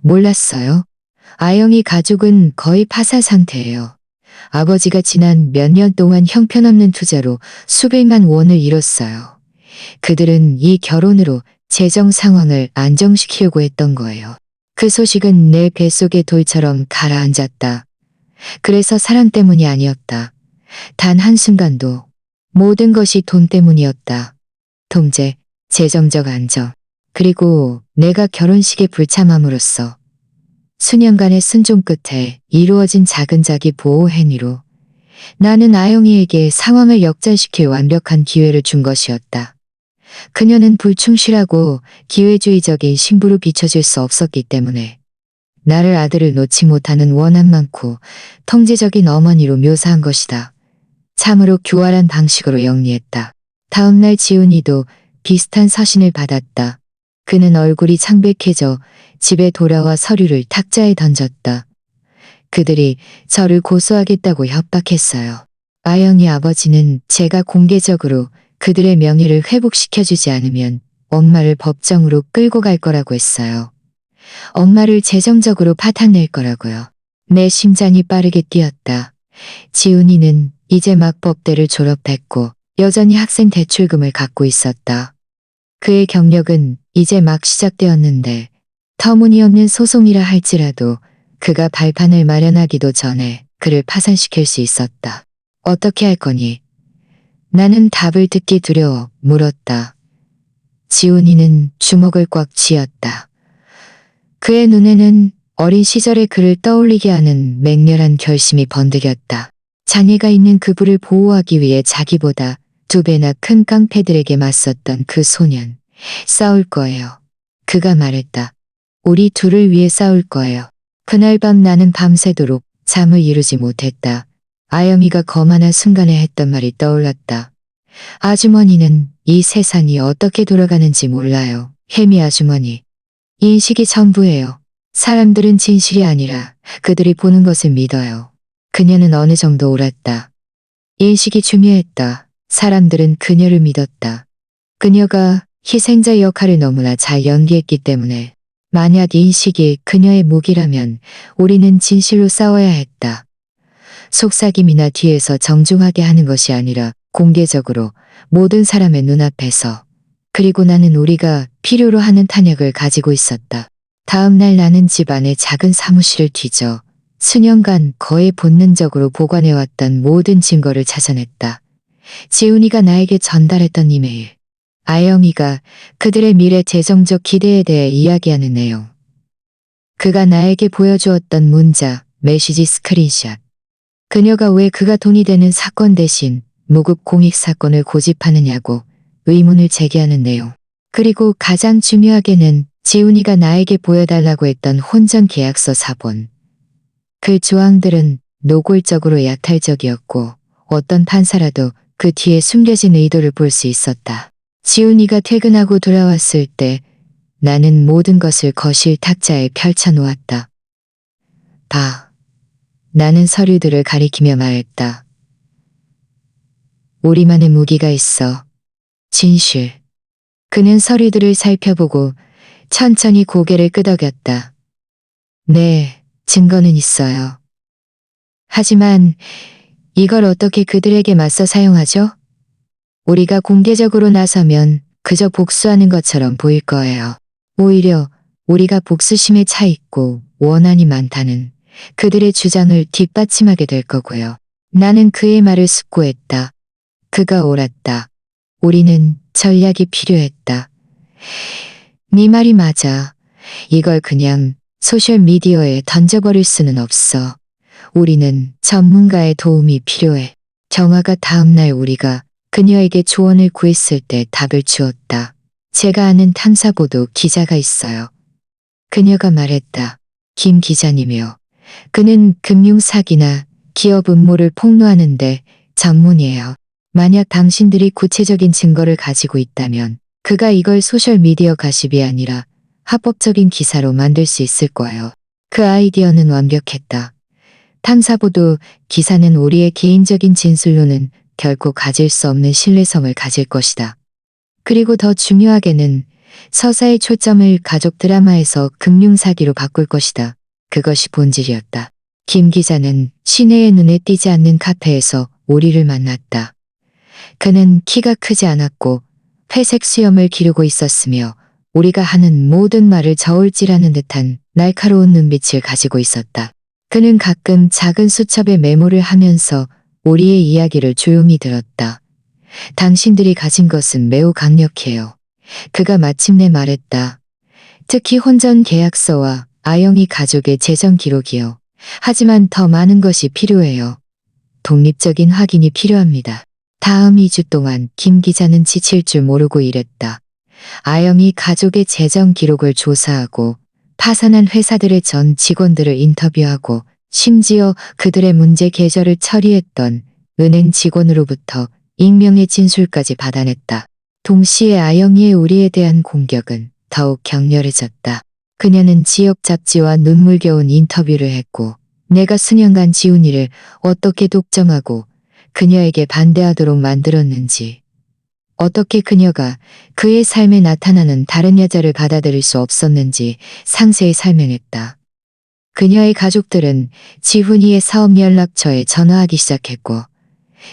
몰랐어요? 아영이 가족은 거의 파산 상태예요. 아버지가 지난 몇 년 동안 형편없는 투자로 수백만 원을 잃었어요. 그들은 이 결혼으로 재정 상황을 안정시키려고 했던 거예요. 그 소식은 내 뱃속의 돌처럼 가라앉았다. 그래서 사랑 때문이 아니었다. 단 한순간도. 모든 것이 돈 때문이었다. 통제, 재정적 안정, 그리고 내가 결혼식에 불참함으로써 수년간의 순종 끝에 이루어진 자근자기 보호 행위로 나는 아영이에게 상황을 역전시킬 완벽한 기회를 준 것이었다. 그녀는 불충실하고 기회주의적인 신부로 비춰질 수 없었기 때문에 나를 아들을 놓지 못하는 원한 많고 통제적인 어머니로 묘사한 것이다. 참으로 교활한 방식으로 영리했다. 다음날 지훈이도 비슷한 서신을 받았다. 그는 얼굴이 창백해져 집에 돌아와 서류를 탁자에 던졌다. 그들이 저를 고소하겠다고 협박했어요. 아영이 아버지는 제가 공개적으로 그들의 명예를 회복시켜주지 않으면 엄마를 법정으로 끌고 갈 거라고 했어요. 엄마를 재정적으로 파탄낼 거라고요. 내 심장이 빠르게 뛰었다. 지훈이는 이제 막 법대를 졸업했고 여전히 학생 대출금을 갖고 있었다. 그의 경력은 이제 막 시작되었는데 터무니없는 소송이라 할지라도 그가 발판을 마련하기도 전에 그를 파산시킬 수 있었다. 어떻게 할 거니? 나는 답을 듣기 두려워 물었다. 지훈이는 주먹을 꽉 쥐었다. 그의 눈에는 어린 시절의 그를 떠올리게 하는 맹렬한 결심이 번득였다. 장애가 있는 그부를 보호하기 위해 자기보다 2배나 큰 깡패들에게 맞섰던 그 소년. 싸울 거예요. 그가 말했다. 우리 둘을 위해 싸울 거예요. 그날 밤 나는 밤새도록 잠을 이루지 못했다. 아영이가 거만한 순간에 했던 말이 떠올랐다. 아주머니는 이 세상이 어떻게 돌아가는지 몰라요. 혜미 아주머니. 인식이 전부예요. 사람들은 진실이 아니라 그들이 보는 것을 믿어요. 그녀는 어느 정도 옳았다. 인식이 중요했다. 사람들은 그녀를 믿었다. 그녀가 희생자 역할을 너무나 잘 연기했기 때문에 만약 인식이 그녀의 무기라면 우리는 진실로 싸워야 했다. 속삭임이나 뒤에서 정중하게 하는 것이 아니라 공개적으로 모든 사람의 눈앞에서. 그리고 나는 우리가 필요로 하는 탄약을 가지고 있었다. 다음 날 나는 집안의 작은 사무실을 뒤져 수년간 거의 본능적으로 보관해왔던 모든 증거를 찾아냈다. 지훈이가 나에게 전달했던 이메일. 아영이가 그들의 미래 재정적 기대에 대해 이야기하는 내용. 그가 나에게 보여주었던 문자, 메시지 스크린샷. 그녀가 왜 그가 돈이 되는 사건 대신 무급 공익 사건을 고집하느냐고 의문을 제기하는 내용. 그리고 가장 중요하게는 지훈이가 나에게 보여달라고 했던 혼전 계약서 사본. 그 조항들은 노골적으로 약탈적이었고 어떤 판사라도 그 뒤에 숨겨진 의도를 볼 수 있었다. 지훈이가 퇴근하고 돌아왔을 때 나는 모든 것을 거실 탁자에 펼쳐 놓았다. 봐. 나는 서류들을 가리키며 말했다. 우리만의 무기가 있어. 진실. 그는 서류들을 살펴보고 천천히 고개를 끄덕였다. 네, 증거는 있어요. 하지만 이걸 어떻게 그들에게 맞서 사용하죠? 우리가 공개적으로 나서면 그저 복수하는 것처럼 보일 거예요. 오히려 우리가 복수심에 차 있고 원한이 많다는 그들의 주장을 뒷받침하게 될 거고요. 나는 그의 말을 숙고했다. 그가 옳았다. 우리는 전략이 필요했다. 네 말이 맞아. 이걸 그냥 소셜미디어에 던져버릴 수는 없어. 우리는 전문가의 도움이 필요해. 정화가 다음날 우리가 그녀에게 조언을 구했을 때 답을 주었다. 제가 아는 탐사보도 기자가 있어요. 그녀가 말했다. 김 기자님이요. 그는 금융사기나 기업 음모를 폭로하는데 전문이에요. 만약 당신들이 구체적인 증거를 가지고 있다면 그가 이걸 소셜미디어 가십이 아니라 합법적인 기사로 만들 수 있을 거예요. 그 아이디어는 완벽했다. 탐사보도 기사는 우리의 개인적인 진술로는 결코 가질 수 없는 신뢰성을 가질 것이다. 그리고 더 중요하게는 서사의 초점을 가족 드라마에서 금융사기로 바꿀 것이다. 그것이 본질이었다. 김 기자는 시내의 눈에 띄지 않는 카페에서 우리를 만났다. 그는 키가 크지 않았고 회색 수염을 기르고 있었으며 우리가 하는 모든 말을 저울질하는 듯한 날카로운 눈빛을 가지고 있었다. 그는 가끔 작은 수첩에 메모를 하면서 우리의 이야기를 조용히 들었다. 당신들이 가진 것은 매우 강력해요. 그가 마침내 말했다. 특히 혼전 계약서와 아영이 가족의 재정 기록이요. 하지만 더 많은 것이 필요해요. 독립적인 확인이 필요합니다. 다음 2주 동안 김 기자는 지칠 줄 모르고 일했다. 아영이 가족의 재정 기록을 조사하고 파산한 회사들의 전 직원들을 인터뷰하고 심지어 그들의 문제 계좌를 처리했던 은행 직원으로부터 익명의 진술까지 받아냈다. 동시에 아영이의 우리에 대한 공격은 더욱 격렬해졌다. 그녀는 지역 잡지와 눈물겨운 인터뷰를 했고 내가 수년간 지훈이를 어떻게 독점하고 그녀에게 반대하도록 만들었는지, 어떻게 그녀가 그의 삶에 나타나는 다른 여자를 받아들일 수 없었는지 상세히 설명했다. 그녀의 가족들은 지훈이의 사업 연락처에 전화하기 시작했고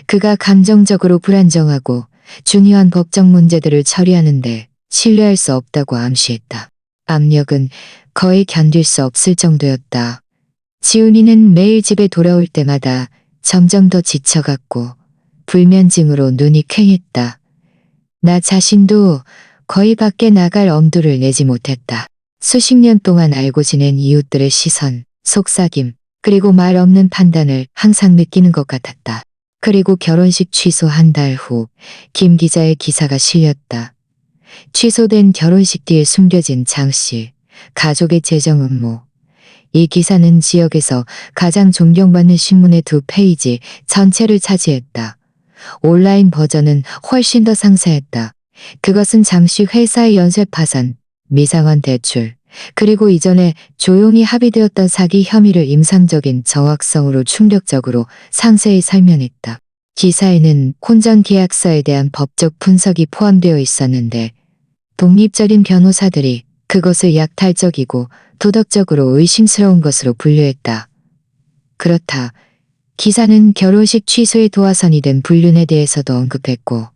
그가 감정적으로 불안정하고 중요한 법적 문제들을 처리하는데 신뢰할 수 없다고 암시했다. 압력은 거의 견딜 수 없을 정도였다. 지훈이는 매일 집에 돌아올 때마다 점점 더 지쳐갔고 불면증으로 눈이 퀭했다. 나 자신도 거의 밖에 나갈 엄두를 내지 못했다. 수십 년 동안 알고 지낸 이웃들의 시선, 속삭임, 그리고 말 없는 판단을 항상 느끼는 것 같았다. 그리고 결혼식 취소 한 달 후 김 기자의 기사가 실렸다. 취소된 결혼식 뒤에 숨겨진 장씨, 가족의 재정 음모. 이 기사는 지역에서 가장 존경받는 신문의 2페이지 전체를 차지했다. 온라인 버전은 훨씬 더 상세했다. 그것은 잠시 회사의 연쇄 파산, 미상환 대출, 그리고 이전에 조용히 합의되었던 사기 혐의를 임상적인 정확성으로 충격적으로 상세히 설명했다. 기사에는 혼전 계약서에 대한 법적 분석이 포함되어 있었는데 독립적인 변호사들이 그것을 약탈적이고 도덕적으로 의심스러운 것으로 분류했다. 그렇다. 기사는 결혼식 취소의 도화선이 된 불륜에 대해서도 언급했고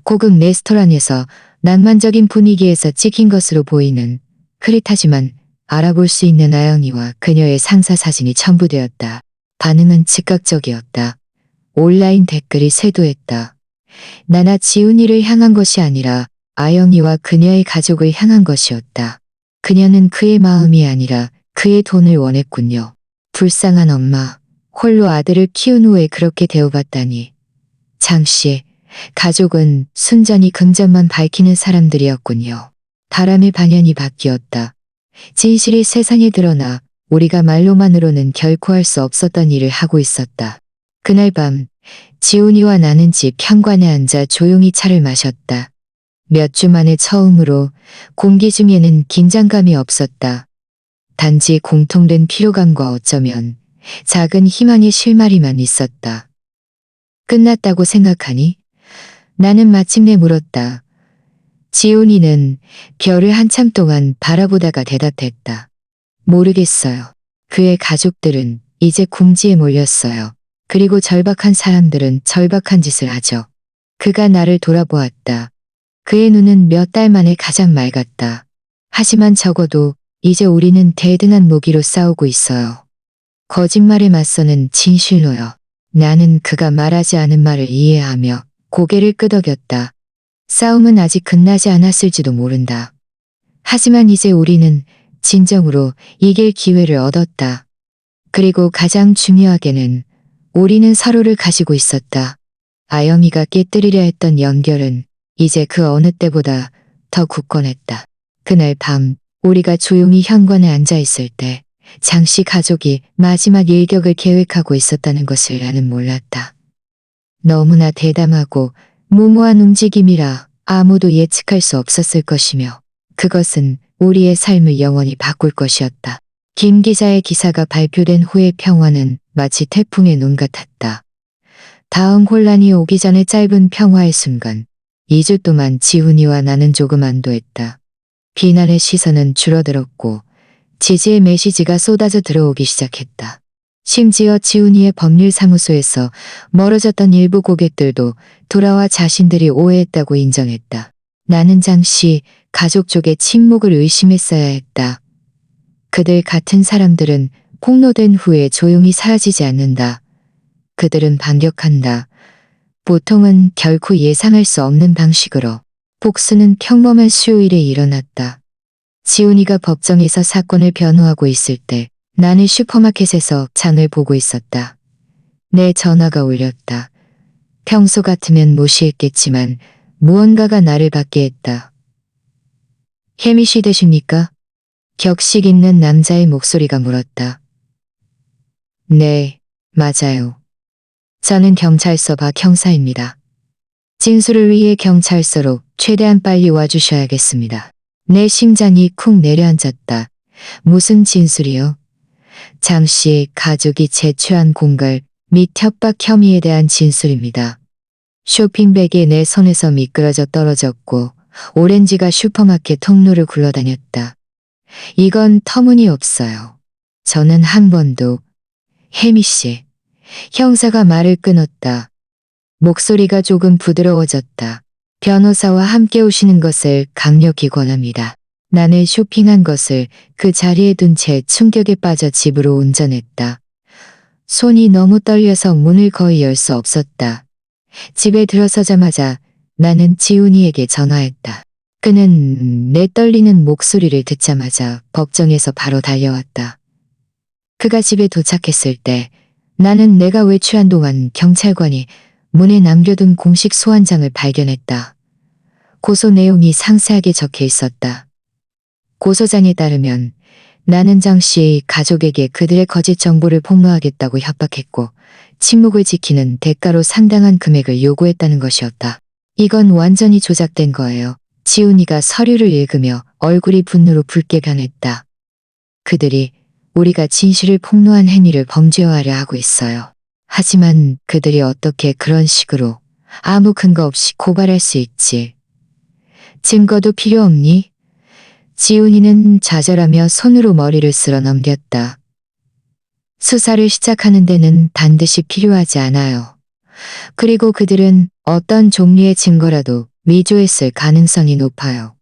고급 레스토랑에서 낭만적인 분위기에서 찍힌 것으로 보이는 흐릿하지만 알아볼 수 있는 아영이와 그녀의 상사 사진이 첨부되었다. 반응은 즉각적이었다. 온라인 댓글이 쇄도했다. 나나 지훈이를 향한 것이 아니라 아영이와 그녀의 가족을 향한 것이었다. 그녀는 그의 마음이 아니라 그의 돈을 원했군요. 불쌍한 엄마, 홀로 아들을 키운 후에 그렇게 대우받다니. 장씨, 가족은 순전히 금전만 밝히는 사람들이었군요. 바람의 방향이 바뀌었다. 진실이 세상에 드러나 우리가 말로만으로는 결코 할 수 없었던 일을 하고 있었다. 그날 밤 지훈이와 나는 집 현관에 앉아 조용히 차를 마셨다. 몇 주 만에 처음으로 공기 중에는 긴장감이 없었다. 단지 공통된 피로감과 어쩌면 작은 희망의 실마리만 있었다. 끝났다고 생각하니? 나는 마침내 물었다. 지훈이는 별을 한참 동안 바라보다가 대답했다. 모르겠어요. 그의 가족들은 이제 궁지에 몰렸어요. 그리고 절박한 사람들은 절박한 짓을 하죠. 그가 나를 돌아보았다. 그의 눈은 몇 달 만에 가장 맑았다. 하지만 적어도 이제 우리는 대등한 무기로 싸우고 있어요. 거짓말에 맞서는 진실로요. 나는 그가 말하지 않은 말을 이해하며 고개를 끄덕였다. 싸움은 아직 끝나지 않았을지도 모른다. 하지만 이제 우리는 진정으로 이길 기회를 얻었다. 그리고 가장 중요하게는 우리는 서로를 가지고 있었다. 아영이가 깨뜨리려 했던 연결은 이제 그 어느 때보다 더 굳건했다. 그날 밤 우리가 조용히 현관에 앉아 있을 때 장씨 가족이 마지막 일격을 계획하고 있었다는 것을 나는 몰랐다. 너무나 대담하고 무모한 움직임이라 아무도 예측할 수 없었을 것이며 그것은 우리의 삶을 영원히 바꿀 것이었다. 김 기자의 기사가 발표된 후의 평화는 마치 태풍의 눈 같았다. 다음 혼란이 오기 전의 짧은 평화의 순간 2주 동안 지훈이와 나는 조금 안도했다. 비난의 시선은 줄어들었고 지지의 메시지가 쏟아져 들어오기 시작했다. 심지어 지훈이의 법률사무소에서 멀어졌던 일부 고객들도 돌아와 자신들이 오해했다고 인정했다. 나는 잠시 가족 쪽의 침묵을 의심했어야 했다. 그들 같은 사람들은 폭로된 후에 조용히 사라지지 않는다. 그들은 반격한다. 보통은 결코 예상할 수 없는 방식으로. 복수는 평범한 수요일에 일어났다. 지훈이가 법정에서 사건을 변호하고 있을 때 나는 슈퍼마켓에서 장을 보고 있었다. 내 전화가 울렸다. 평소 같으면 무시했겠지만 무언가가 나를 받게 했다. 혜미 씨 되십니까? 격식 있는 남자의 목소리가 물었다. 네, 맞아요. 저는 경찰서 박 형사입니다. 진술을 위해 경찰서로 최대한 빨리 와주셔야겠습니다. 내 심장이 쿵 내려앉았다. 무슨 진술이요? 장 씨의 가족이 제초한 공갈 및 협박 혐의에 대한 진술입니다. 쇼핑백이 내 손에서 미끄러져 떨어졌고 오렌지가 슈퍼마켓 통로를 굴러다녔다. 이건 터무니없어요. 저는 한 번도 혜미 씨. 형사가 말을 끊었다. 목소리가 조금 부드러워졌다. 변호사와 함께 오시는 것을 강력히 권합니다. 나는 쇼핑한 것을 그 자리에 둔 채 충격에 빠져 집으로 운전했다. 손이 너무 떨려서 문을 거의 열 수 없었다. 집에 들어서자마자 나는 지훈이에게 전화했다. 그는 내 떨리는 목소리를 듣자마자 법정에서 바로 달려왔다. 그가 집에 도착했을 때 나는 내가 외출한 동안 경찰관이 문에 남겨둔 공식 소환장을 발견했다. 고소 내용이 상세하게 적혀 있었다. 고소장에 따르면 나는 장 씨의 가족에게 그들의 거짓 정보를 폭로하겠다고 협박했고 침묵을 지키는 대가로 상당한 금액을 요구했다는 것이었다. 이건 완전히 조작된 거예요. 지훈이가 서류를 읽으며 얼굴이 분노로 붉게 변했다. 그들이 우리가 진실을 폭로한 행위를 범죄화하려 하고 있어요. 하지만 그들이 어떻게 그런 식으로 아무 근거 없이 고발할 수 있지. 증거도 필요 없니? 지훈이는 좌절하며 손으로 머리를 쓸어 넘겼다. 수사를 시작하는 데는 반드시 필요하지 않아요. 그리고 그들은 어떤 종류의 증거라도 위조했을 가능성이 높아요.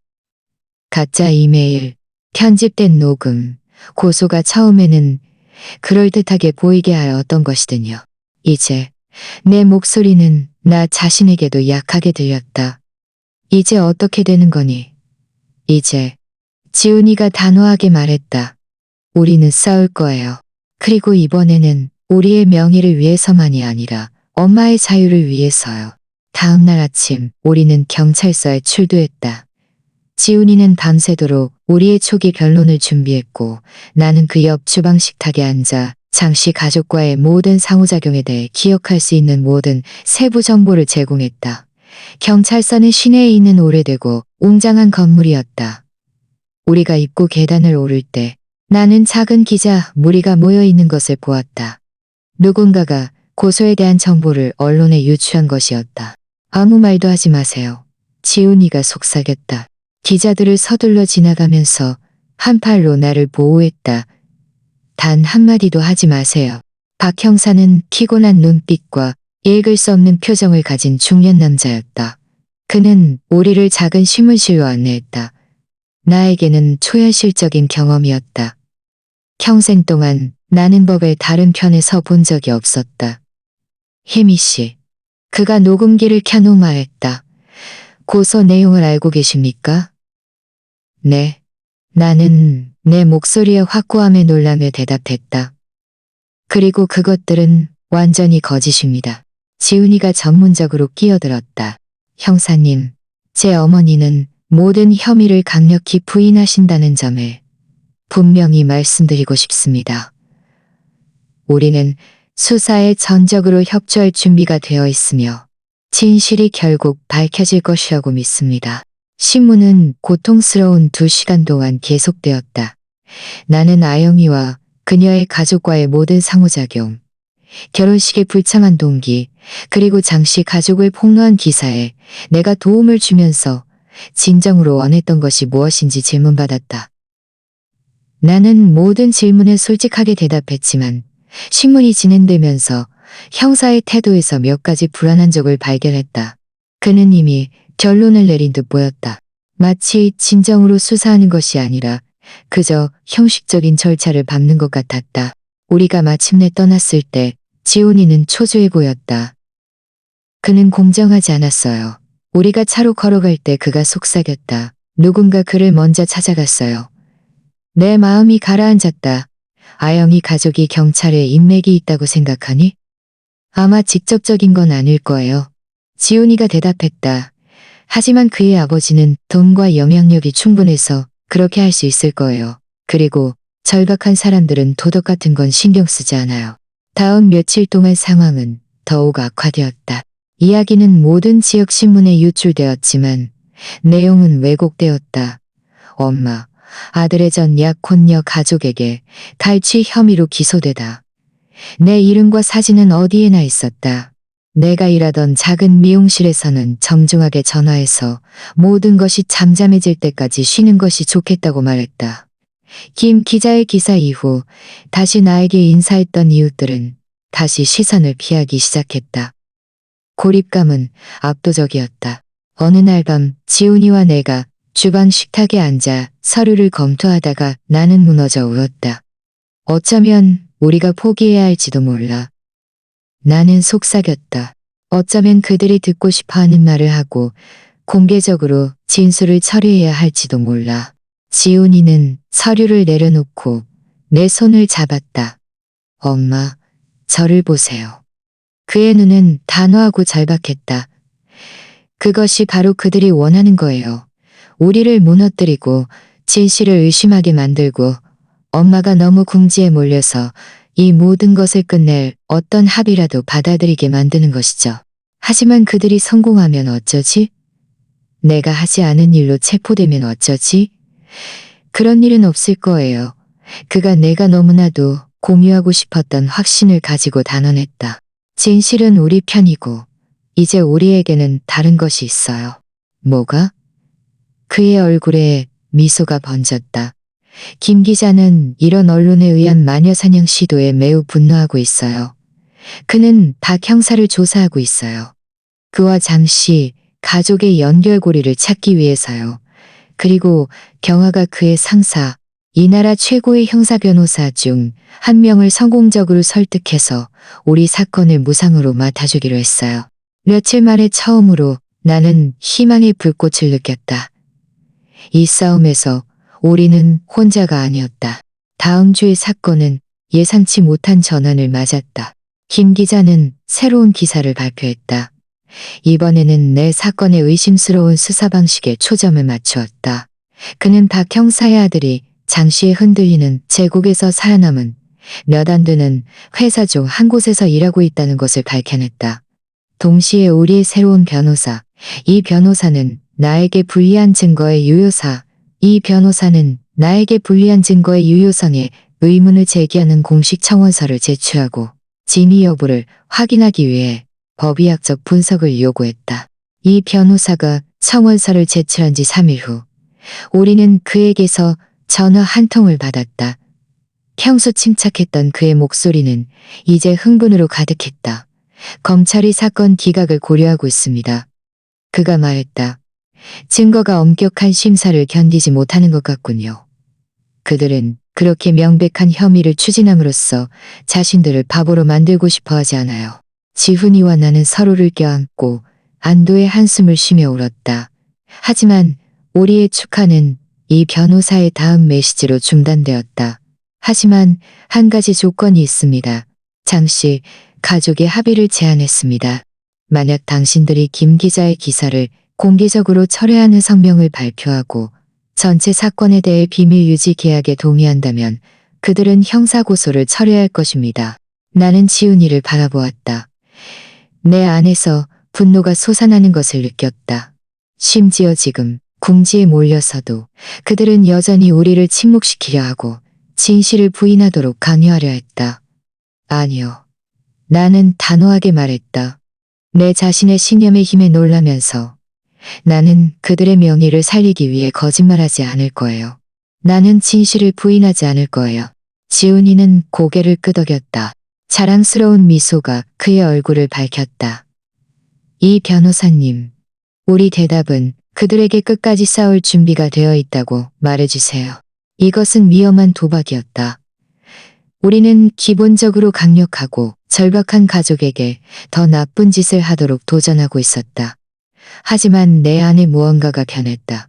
가짜 이메일, 편집된 녹음, 고소가 처음에는 그럴듯하게 보이게 하였던 것이더니요. 이제 내 목소리는 나 자신에게도 약하게 들렸다. 이제 어떻게 되는 거니? 이제 지훈이가 단호하게 말했다. 우리는 싸울 거예요. 그리고 이번에는 우리의 명예를 위해서만이 아니라 엄마의 자유를 위해서요. 다음 날 아침 우리는 경찰서에 출두했다. 지훈이는 밤새도록 우리의 초기 변론을 준비했고 나는 그 옆 주방 식탁에 앉아 장 씨 가족과의 모든 상호작용에 대해 기억할 수 있는 모든 세부 정보를 제공했다. 경찰서는 시내에 있는 오래되고 웅장한 건물이었다. 우리가 입구 계단을 오를 때 나는 작은 기자 무리가 모여 있는 것을 보았다. 누군가가 고소에 대한 정보를 언론에 유추한 것이었다. 아무 말도 하지 마세요. 지훈이가 속삭였다. 기자들을 서둘러 지나가면서 한 팔로 나를 보호했다. 단 한마디도 하지 마세요. 박 형사는 피곤한 눈빛과 읽을 수 없는 표정을 가진 중년 남자였다. 그는 우리를 작은 신문실로 안내했다. 나에게는 초현실적인 경험이었다. 평생 동안 나는 법의 다른 편에 서 본 적이 없었다. 혜미 씨. 그가 녹음기를 켜놓 말했다. 고소 내용을 알고 계십니까? 네. 나는 내 목소리의 확고함에 놀라며 대답했다. 그리고 그것들은 완전히 거짓입니다. 지훈이가 전문적으로 끼어들었다. 형사님, 제 어머니는 모든 혐의를 강력히 부인하신다는 점을 분명히 말씀드리고 싶습니다. 우리는 수사에 전적으로 협조할 준비가 되어 있으며 진실이 결국 밝혀질 것이라고 믿습니다. 신문은 고통스러운 2시간 동안 계속되었다. 나는 아영이와 그녀의 가족과의 모든 상호작용, 결혼식의 불쌍한 동기, 그리고 장씨 가족을 폭로한 기사에 내가 도움을 주면서 진정으로 원했던 것이 무엇인지 질문받았다. 나는 모든 질문에 솔직하게 대답했지만 신문이 진행되면서 형사의 태도에서 몇 가지 불안한 적을 발견했다. 그는 이미 결론을 내린 듯 보였다. 마치 진정으로 수사하는 것이 아니라 그저 형식적인 절차를 밟는 것 같았다. 우리가 마침내 떠났을 때 지훈이는 초조해 보였다. 그는 공정하지 않았어요. 우리가 차로 걸어갈 때 그가 속삭였다. 누군가 그를 먼저 찾아갔어요. 내 마음이 가라앉았다. 아영이 가족이 경찰에 인맥이 있다고 생각하니? 아마 직접적인 건 아닐 거예요. 지훈이가 대답했다. 하지만 그의 아버지는 돈과 영향력이 충분해서 그렇게 할 수 있을 거예요. 그리고 절박한 사람들은 도덕 같은 건 신경 쓰지 않아요. 다음 며칠 동안 상황은 더욱 악화되었다. 이야기는 모든 지역 신문에 유출되었지만 내용은 왜곡되었다. 엄마, 아들의 전 약혼녀 가족에게 갈취 혐의로 기소되다. 내 이름과 사진은 어디에나 있었다. 내가 일하던 작은 미용실에서는 정중하게 전화해서 모든 것이 잠잠해질 때까지 쉬는 것이 좋겠다고 말했다. 김 기자의 기사 이후 다시 나에게 인사했던 이웃들은 다시 시선을 피하기 시작했다. 고립감은 압도적이었다. 어느 날 밤 지훈이와 내가 주방 식탁에 앉아 서류를 검토하다가 나는 무너져 울었다. 어쩌면 우리가 포기해야 할지도 몰라. 나는 속삭였다. 어쩌면 그들이 듣고 싶어하는 말을 하고 공개적으로 진술을 처리해야 할지도 몰라. 지훈이는 서류를 내려놓고 내 손을 잡았다. 엄마, 저를 보세요. 그의 눈은 단호하고 절박했다. 그것이 바로 그들이 원하는 거예요. 우리를 무너뜨리고 진실을 의심하게 만들고 엄마가 너무 궁지에 몰려서 이 모든 것을 끝낼 어떤 합의라도 받아들이게 만드는 것이죠. 하지만 그들이 성공하면 어쩌지? 내가 하지 않은 일로 체포되면 어쩌지? 그런 일은 없을 거예요. 그가 내가 너무나도 공유하고 싶었던 확신을 가지고 단언했다. 진실은 우리 편이고 이제 우리에게는 다른 것이 있어요. 뭐가? 그의 얼굴에 미소가 번졌다. 김 기자는 이런 언론에 의한 마녀사냥 시도에 매우 분노하고 있어요. 그는 박 형사를 조사하고 있어요. 그와 잠시 가족의 연결고리를 찾기 위해서요. 그리고 경화가 그의 상사, 이 나라 최고의 형사 변호사 중 한 명을 성공적으로 설득해서 우리 사건을 무상으로 맡아주기로 했어요. 며칠 만에 처음으로 나는 희망의 불꽃을 느꼈다. 이 싸움에서 우리는 혼자가 아니었다. 다음 주의 사건은 예상치 못한 전환을 맞았다. 김 기자는 새로운 기사를 발표했다. 이번에는 내 사건의 의심스러운 수사 방식에 초점을 맞추었다. 그는 박 형사의 아들이 장시에 흔들리는 제국에서 살아남은 몇 안 되는 회사 중 한 곳에서 일하고 있다는 것을 밝혀냈다. 동시에 우리의 새로운 변호사, 이 변호사는 나에게 불리한 증거의 유효사, 이 변호사는 나에게 불리한 증거의 유효성에 의문을 제기하는 공식 청원서를 제출하고 진위 여부를 확인하기 위해 법의학적 분석을 요구했다. 이 변호사가 청원서를 제출한 지 3일 후 우리는 그에게서 전화 한 통을 받았다. 평소 침착했던 그의 목소리는 이제 흥분으로 가득했다. 검찰이 사건 기각을 고려하고 있습니다. 그가 말했다. 증거가 엄격한 심사를 견디지 못하는 것 같군요. 그들은 그렇게 명백한 혐의를 추진함으로써 자신들을 바보로 만들고 싶어 하지 않아요. 지훈이와 나는 서로를 껴안고 안도의 한숨을 쉬며 울었다. 하지만 우리의 축하는 이 변호사의 다음 메시지로 중단되었다. 하지만 한 가지 조건이 있습니다. 장씨, 가족의 합의를 제안했습니다. 만약 당신들이 김 기자의 기사를 공개적으로 철회하는 성명을 발표하고 전체 사건에 대해 비밀 유지 계약에 동의한다면 그들은 형사고소를 철회할 것입니다. 나는 지훈이를 바라보았다. 내 안에서 분노가 솟아나는 것을 느꼈다. 심지어 지금 궁지에 몰려서도 그들은 여전히 우리를 침묵시키려 하고 진실을 부인하도록 강요하려 했다. 아니요. 나는 단호하게 말했다. 내 자신의 신념의 힘에 놀라면서 나는 그들의 명예를 살리기 위해 거짓말하지 않을 거예요. 나는 진실을 부인하지 않을 거예요. 지훈이는 고개를 끄덕였다. 자랑스러운 미소가 그의 얼굴을 밝혔다. 이 변호사님, 우리 대답은 그들에게 끝까지 싸울 준비가 되어 있다고 말해주세요. 이것은 위험한 도박이었다. 우리는 기본적으로 강력하고 절박한 가족에게 더 나쁜 짓을 하도록 도전하고 있었다. 하지만 내 안에 무언가가 변했다.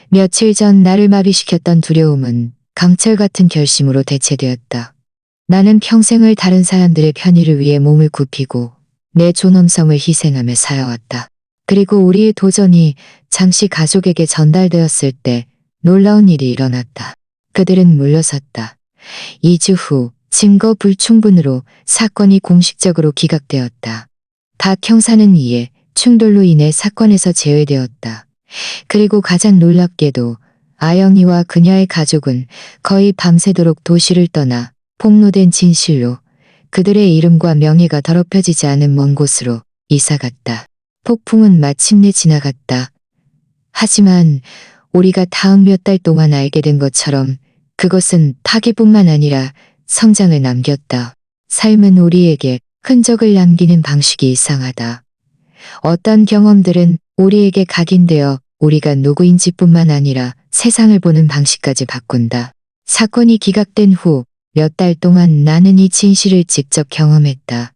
며칠 전 나를 마비시켰던 두려움은 강철 같은 결심으로 대체되었다. 나는 평생을 다른 사람들의 편의를 위해 몸을 굽히고 내 존엄성을 희생하며 살아왔다. 그리고 우리의 도전이 잠시 가족에게 전달되었을 때 놀라운 일이 일어났다. 그들은 물러섰다. 2주 후 증거 불충분으로 사건이 공식적으로 기각되었다. 박 형사는 이에 충돌로 인해 사건에서 제외되었다. 그리고 가장 놀랍게도 아영이와 그녀의 가족은 거의 밤새도록 도시를 떠나 폭로된 진실로 그들의 이름과 명예가 더럽혀지지 않은 먼 곳으로 이사갔다. 폭풍은 마침내 지나갔다. 하지만 우리가 다음 몇 달 동안 알게 된 것처럼 그것은 파괴뿐만 아니라 성장을 남겼다. 삶은 우리에게 흔적을 남기는 방식이 이상하다. 어떤 경험들은 우리에게 각인되어 우리가 누구인지뿐만 아니라 세상을 보는 방식까지 바꾼다. 사건이 기각된 후 몇 달 동안 나는 이 진실을 직접 경험했다.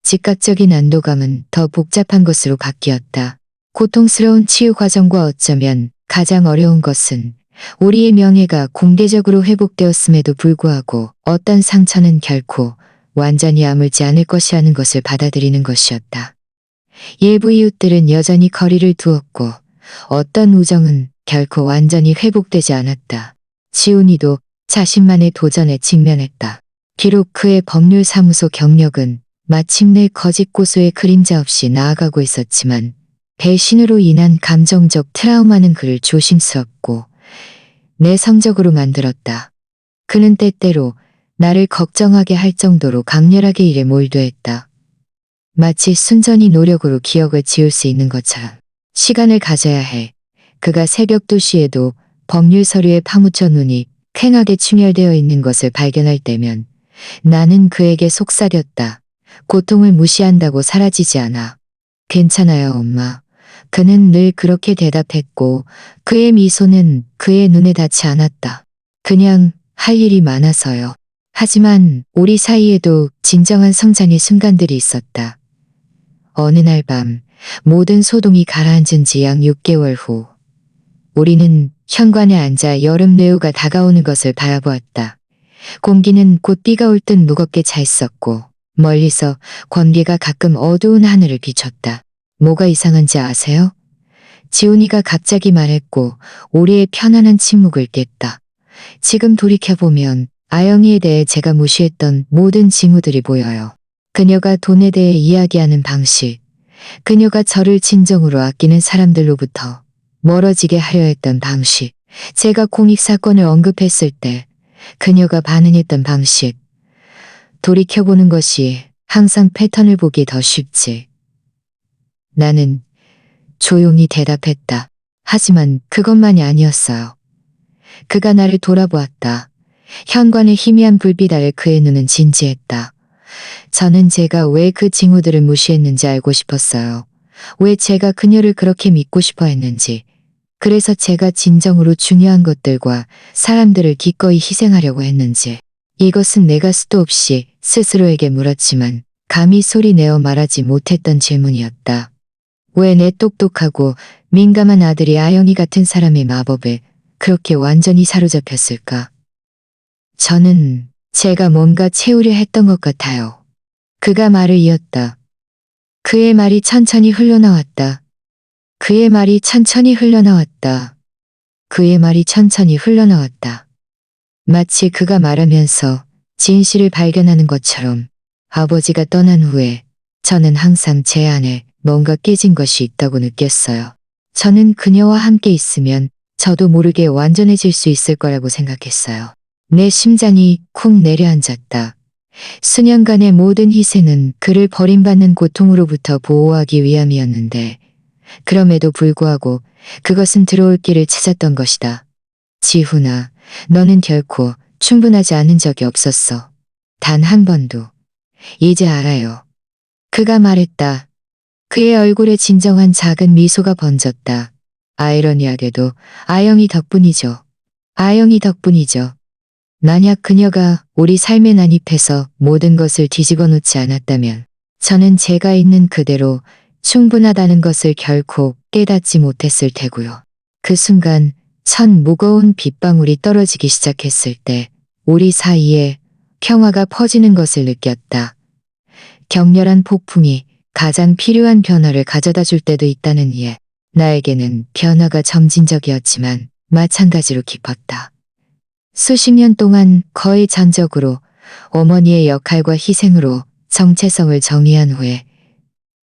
즉각적인 안도감은 더 복잡한 것으로 바뀌었다. 고통스러운 치유 과정과 어쩌면 가장 어려운 것은 우리의 명예가 공개적으로 회복되었음에도 불구하고 어떤 상처는 결코 완전히 아물지 않을 것이라는 것을 받아들이는 것이었다. 일부 이웃들은 여전히 거리를 두었고 어떤 우정은 결코 완전히 회복되지 않았다. 지훈이도 자신만의 도전에 직면했다. 비록 그의 법률사무소 경력은 마침내 거짓 고소의 그림자 없이 나아가고 있었지만 배신으로 인한 감정적 트라우마는 그를 조심스럽고 내성적으로 만들었다. 그는 때때로 나를 걱정하게 할 정도로 강렬하게 일에 몰두했다. 마치 순전히 노력으로 기억을 지울 수 있는 것처럼. 시간을 가져야 해. 그가 새벽 2시에도 법률 서류에 파묻혀 눈이 퀭하게 충혈되어 있는 것을 발견할 때면 나는 그에게 속삭였다. 고통을 무시한다고 사라지지 않아. 괜찮아요, 엄마. 그는 늘 그렇게 대답했고 그의 미소는 그의 눈에 닿지 않았다. 그냥 할 일이 많아서요. 하지만 우리 사이에도 진정한 성장의 순간들이 있었다. 어느 날 밤 모든 소동이 가라앉은 지 약 6개월 후 우리는 현관에 앉아 여름 뇌우가 다가오는 것을 바라보았다. 공기는 곧 비가 올 듯 무겁게 차 있었고 멀리서 번개가 가끔 어두운 하늘을 비췄다. 뭐가 이상한지 아세요? 지훈이가 갑자기 말했고 우리의 편안한 침묵을 깼다. 지금 돌이켜보면 아영이에 대해 제가 무시했던 모든 징후들이 보여요. 그녀가 돈에 대해 이야기하는 방식, 그녀가 저를 진정으로 아끼는 사람들로부터 멀어지게 하려 했던 방식, 제가 공익사건을 언급했을 때 그녀가 반응했던 방식, 돌이켜보는 것이 항상 패턴을 보기 더 쉽지. 나는 조용히 대답했다. 하지만 그것만이 아니었어요. 그가 나를 돌아보았다. 현관의 희미한 불빛 아래 그의 눈은 진지했다. 저는 제가 왜 그 징후들을 무시했는지 알고 싶었어요. 왜 제가 그녀를 그렇게 믿고 싶어 했는지. 그래서 제가 진정으로 중요한 것들과 사람들을 기꺼이 희생하려고 했는지. 이것은 내가 수도 없이 스스로에게 물었지만 감히 소리 내어 말하지 못했던 질문이었다. 왜 내 똑똑하고 민감한 아들이 아영이 같은 사람의 마법에 그렇게 완전히 사로잡혔을까? 저는 제가 뭔가 채우려 했던 것 같아요. 그가 말을 이었다. 그의 말이 천천히 흘러나왔다. 그의 말이 천천히 흘러나왔다. 그의 말이 천천히 흘러나왔다. 마치 그가 말하면서 진실을 발견하는 것처럼. 아버지가 떠난 후에 저는 항상 제 안에 뭔가 깨진 것이 있다고 느꼈어요. 저는 그녀와 함께 있으면 저도 모르게 완전해질 수 있을 거라고 생각했어요. 내 심장이 쿵 내려앉았다. 수년간의 모든 희생은 그를 버림받는 고통으로부터 보호하기 위함이었는데 그럼에도 불구하고 그것은 들어올 길을 찾았던 것이다. 지훈아, 너는 결코 충분하지 않은 적이 없었어. 단 한 번도. 이제 알아요. 그가 말했다. 그의 얼굴에 진정한 작은 미소가 번졌다. 아이러니하게도 아영이 덕분이죠. 아영이 덕분이죠. 만약 그녀가 우리 삶에 난입해서 모든 것을 뒤집어 놓지 않았다면 저는 제가 있는 그대로 충분하다는 것을 결코 깨닫지 못했을 테고요. 그 순간 첫 무거운 빗방울이 떨어지기 시작했을 때 우리 사이에 평화가 퍼지는 것을 느꼈다. 격렬한 폭풍이 가장 필요한 변화를 가져다 줄 때도 있다는 이해. 나에게는 변화가 점진적이었지만 마찬가지로 깊었다. 수십 년 동안 거의 전적으로 어머니의 역할과 희생으로 정체성을 정의한 후에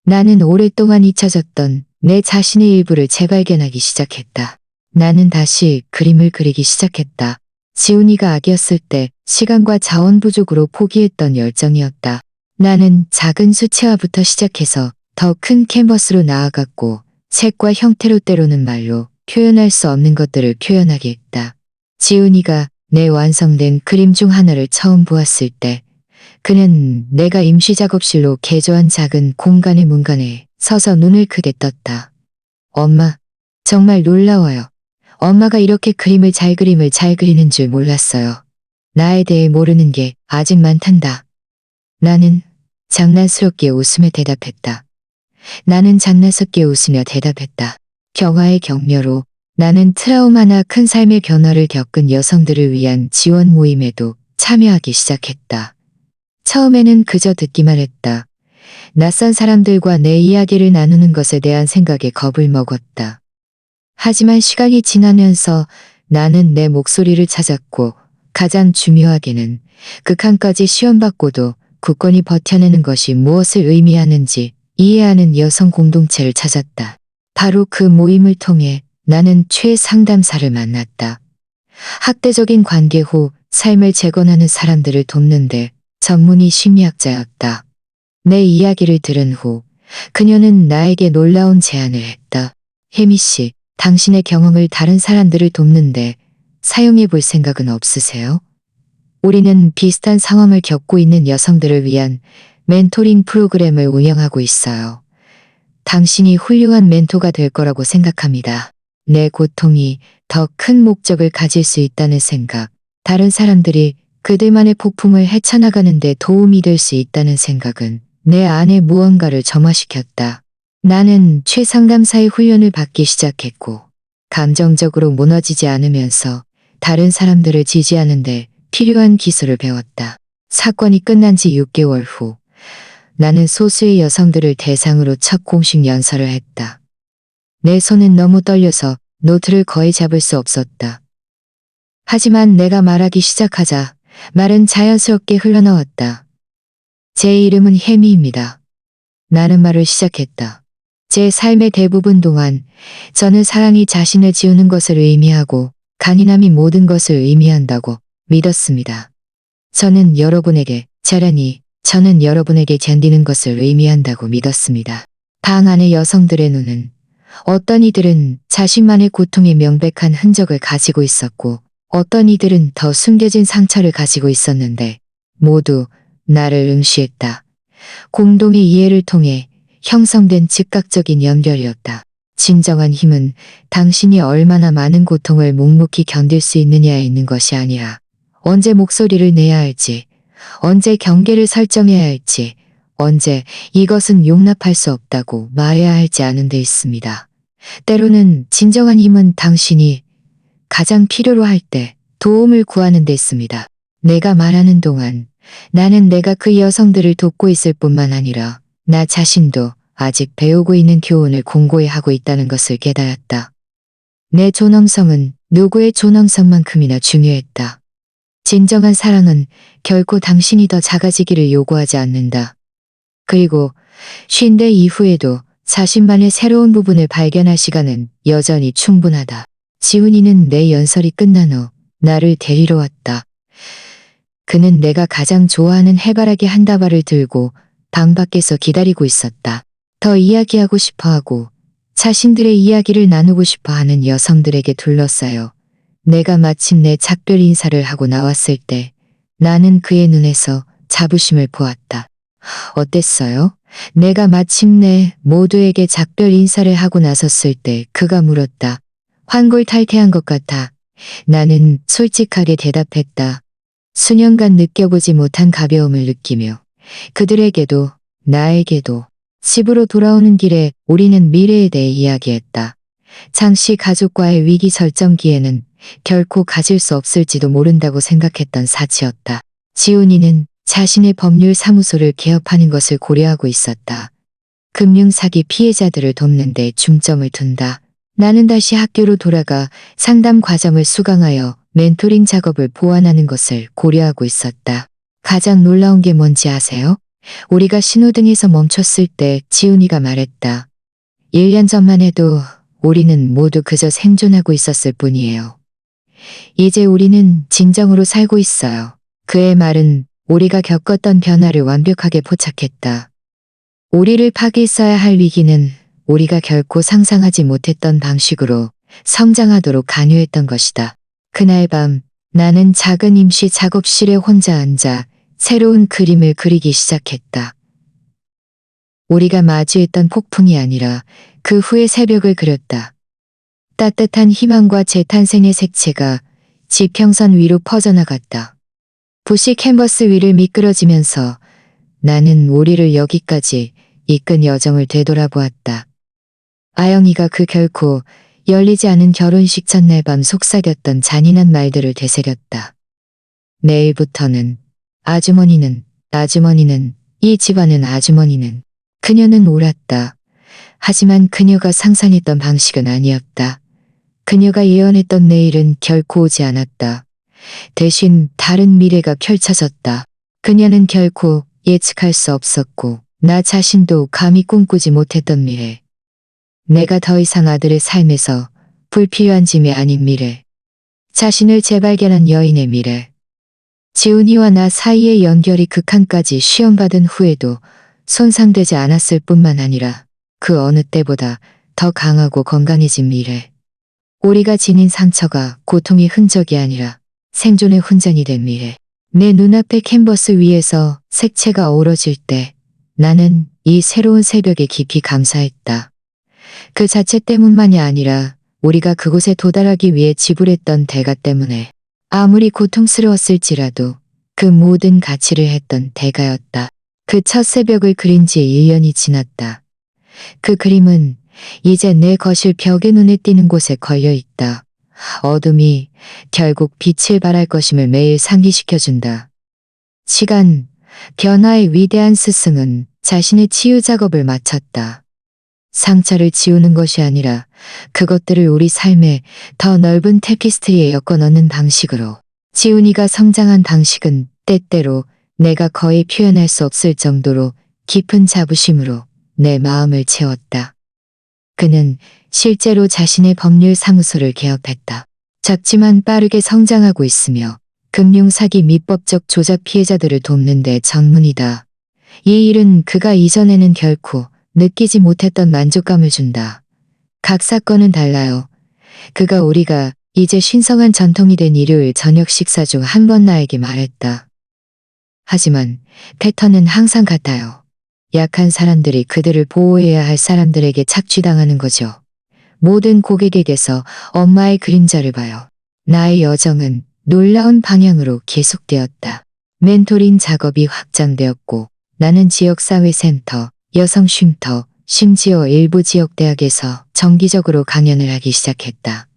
나는 오랫동안 잊혀졌던 내 자신의 일부를 재발견하기 시작했다. 나는 다시 그림을 그리기 시작했다. 지훈이가 아기였을 때 시간과 자원 부족으로 포기했던 열정이었다. 나는 작은 수채화부터 시작해서 더 큰 캔버스로 나아갔고 색과 형태로 때로는 말로 표현할 수 없는 것들을 표현하게 했다. 지훈이가 내 완성된 그림 중 하나를 처음 보았을 때 그는 내가 임시 작업실로 개조한 작은 공간의 문간에 서서 눈을 크게 떴다. 엄마, 정말 놀라워요. 엄마가 이렇게 그림을 잘 그리는 줄 몰랐어요. 나에 대해 모르는 게 아직 많단다. 나는 장난스럽게 웃으며 대답했다. 나는 장난스럽게 웃으며 대답했다. 경화의 격려로 나는 트라우마나 큰 삶의 변화를 겪은 여성들을 위한 지원 모임에도 참여하기 시작했다. 처음에는 그저 듣기만 했다. 낯선 사람들과 내 이야기를 나누는 것에 대한 생각에 겁을 먹었다. 하지만 시간이 지나면서 나는 내 목소리를 찾았고 가장 중요하게는 극한까지 시험받고도 굳건히 버텨내는 것이 무엇을 의미하는지 이해하는 여성 공동체를 찾았다. 바로 그 모임을 통해 나는 최상담사를 만났다. 학대적인 관계 후 삶을 재건하는 사람들을 돕는데 전문의 심리학자였다. 내 이야기를 들은 후 그녀는 나에게 놀라운 제안을 했다. 혜미 씨, 당신의 경험을 다른 사람들을 돕는데 사용해 볼 생각은 없으세요? 우리는 비슷한 상황을 겪고 있는 여성들을 위한 멘토링 프로그램을 운영하고 있어요. 당신이 훌륭한 멘토가 될 거라고 생각합니다. 내 고통이 더 큰 목적을 가질 수 있다는 생각, 다른 사람들이 그들만의 폭풍을 헤쳐나가는 데 도움이 될 수 있다는 생각은 내 안에 무언가를 점화시켰다. 나는 최상담사의 훈련을 받기 시작했고 감정적으로 무너지지 않으면서 다른 사람들을 지지하는 데 필요한 기술을 배웠다. 사건이 끝난 지 6개월 후 나는 소수의 여성들을 대상으로 첫 공식 연설을 했다. 내 손은 너무 떨려서 노트를 거의 잡을 수 없었다. 하지만 내가 말하기 시작하자 말은 자연스럽게 흘러나왔다. 제 이름은 혜미입니다. 나는 말을 시작했다. 제 삶의 대부분 동안 저는 사랑이 자신을 지우는 것을 의미하고 강인함이 모든 것을 의미한다고 믿었습니다. 저는 여러분에게 견디는 것을 의미한다고 믿었습니다. 방 안의 여성들의 눈은 어떤 이들은 자신만의 고통의 명백한 흔적을 가지고 있었고 어떤 이들은 더 숨겨진 상처를 가지고 있었는데 모두 나를 응시했다. 공동의 이해를 통해 형성된 즉각적인 연결이었다. 진정한 힘은 당신이 얼마나 많은 고통을 묵묵히 견딜 수 있느냐에 있는 것이 아니라 언제 목소리를 내야 할지, 언제 경계를 설정해야 할지, 언제 이것은 용납할 수 없다고 말해야 할지 아는 데 있습니다. 때로는 진정한 힘은 당신이 가장 필요로 할 때 도움을 구하는 데 있습니다. 내가 말하는 동안 나는 내가 그 여성들을 돕고 있을 뿐만 아니라 나 자신도 아직 배우고 있는 교훈을 공고히 하고 있다는 것을 깨달았다. 내 존엄성은 누구의 존엄성만큼이나 중요했다. 진정한 사랑은 결코 당신이 더 작아지기를 요구하지 않는다. 그리고 쉰대 이후에도 자신만의 새로운 부분을 발견할 시간은 여전히 충분하다. 지훈이는 내 연설이 끝난 후 나를 데리러 왔다. 그는 내가 가장 좋아하는 해바라기 한 다발을 들고 방 밖에서 기다리고 있었다. 더 이야기하고 싶어하고 자신들의 이야기를 나누고 싶어하는 여성들에게 둘러싸여 내가 마침내 작별 인사를 하고 나왔을 때 나는 그의 눈에서 자부심을 보았다. 어땠어요? 내가 마침내 모두에게 작별 인사를 하고 나섰을 때 그가 물었다. 환골탈태한 것 같아. 나는 솔직하게 대답했다. 수년간 느껴보지 못한 가벼움을 느끼며 그들에게도 나에게도 집으로 돌아오는 길에 우리는 미래에 대해 이야기했다. 잠시 가족과의 위기 설정기에는 결코 가질 수 없을지도 모른다고 생각했던 사치였다. 지훈이는 자신의 법률 사무소를 개업하는 것을 고려하고 있었다. 금융사기 피해자들을 돕는 데 중점을 둔다. 나는 다시 학교로 돌아가 상담 과정을 수강하여 멘토링 작업을 보완하는 것을 고려하고 있었다. 가장 놀라운 게 뭔지 아세요? 우리가 신호등에서 멈췄을 때 지훈이가 말했다. 1년 전만 해도 우리는 모두 그저 생존하고 있었을 뿐이에요. 이제 우리는 진정으로 살고 있어요. 그의 말은 우리가 겪었던 변화를 완벽하게 포착했다. 우리를 파괴했어야 할 위기는 우리가 결코 상상하지 못했던 방식으로 성장하도록 관여했던 것이다. 그날 밤 나는 작은 임시 작업실에 혼자 앉아 새로운 그림을 그리기 시작했다. 우리가 마주했던 폭풍이 아니라 그 후의 새벽을 그렸다. 따뜻한 희망과 재탄생의 색채가 지평선 위로 퍼져나갔다. 붓이 캔버스 위를 미끄러지면서 나는 우리를 여기까지 이끈 여정을 되돌아보았다. 아영이가 그 결코 열리지 않은 결혼식 전날 밤 속삭였던 잔인한 말들을 되새겼다. 내일부터는 아주머니는 이 집안은 아주머니는 그녀는 옳았다. 하지만 그녀가 상상했던 방식은 아니었다. 그녀가 예언했던 내일은 결코 오지 않았다. 대신 다른 미래가 펼쳐졌다. 그녀는 결코 예측할 수 없었고 나 자신도 감히 꿈꾸지 못했던 미래. 내가 더 이상 아들의 삶에서 불필요한 짐이 아닌 미래. 자신을 재발견한 여인의 미래. 지훈이와 나 사이의 연결이 극한까지 시험받은 후에도 손상되지 않았을 뿐만 아니라 그 어느 때보다 더 강하고 건강해진 미래. 우리가 지닌 상처가 고통의 흔적이 아니라 생존의 훈장이 된 미래. 내 눈앞의 캔버스 위에서 색채가 어우러질 때 나는 이 새로운 새벽에 깊이 감사했다. 그 자체 때문만이 아니라 우리가 그곳에 도달하기 위해 지불했던 대가 때문에 아무리 고통스러웠을지라도 그 모든 가치를 했던 대가였다. 그 첫 새벽을 그린 지 1년이 지났다. 그 그림은 이제 내 거실 벽에 눈에 띄는 곳에 걸려 있다. 어둠이 결국 빛을 발할 것임을 매일 상기시켜준다. 시간, 변화의 위대한 스승은 자신의 치유 작업을 마쳤다. 상처를 지우는 것이 아니라 그것들을 우리 삶의 더 넓은 테피스트리에 엮어 넣는 방식으로. 지훈이가 성장한 방식은 때때로 내가 거의 표현할 수 없을 정도로 깊은 자부심으로 내 마음을 채웠다. 그는 실제로 자신의 법률 사무소를 개업했다. 작지만 빠르게 성장하고 있으며 금융사기 미법적 조작 피해자들을 돕는 데 전문이다. 이 일은 그가 이전에는 결코 느끼지 못했던 만족감을 준다. 각 사건은 달라요. 우리가 이제 신성한 전통이 된 일요일 저녁 식사 중 한 번 나에게 말했다. 하지만 패턴은 항상 같아요. 약한 사람들이 그들을 보호해야 할 사람들에게 착취당하는 거죠. 모든 고객에게서 엄마의 그림자를 봐요. 나의 여정은 놀라운 방향으로 계속되었다. 멘토링 작업이 확장되었고 나는 지역사회센터, 여성쉼터, 심지어 일부 지역대학에서 정기적으로 강연을 하기 시작했다.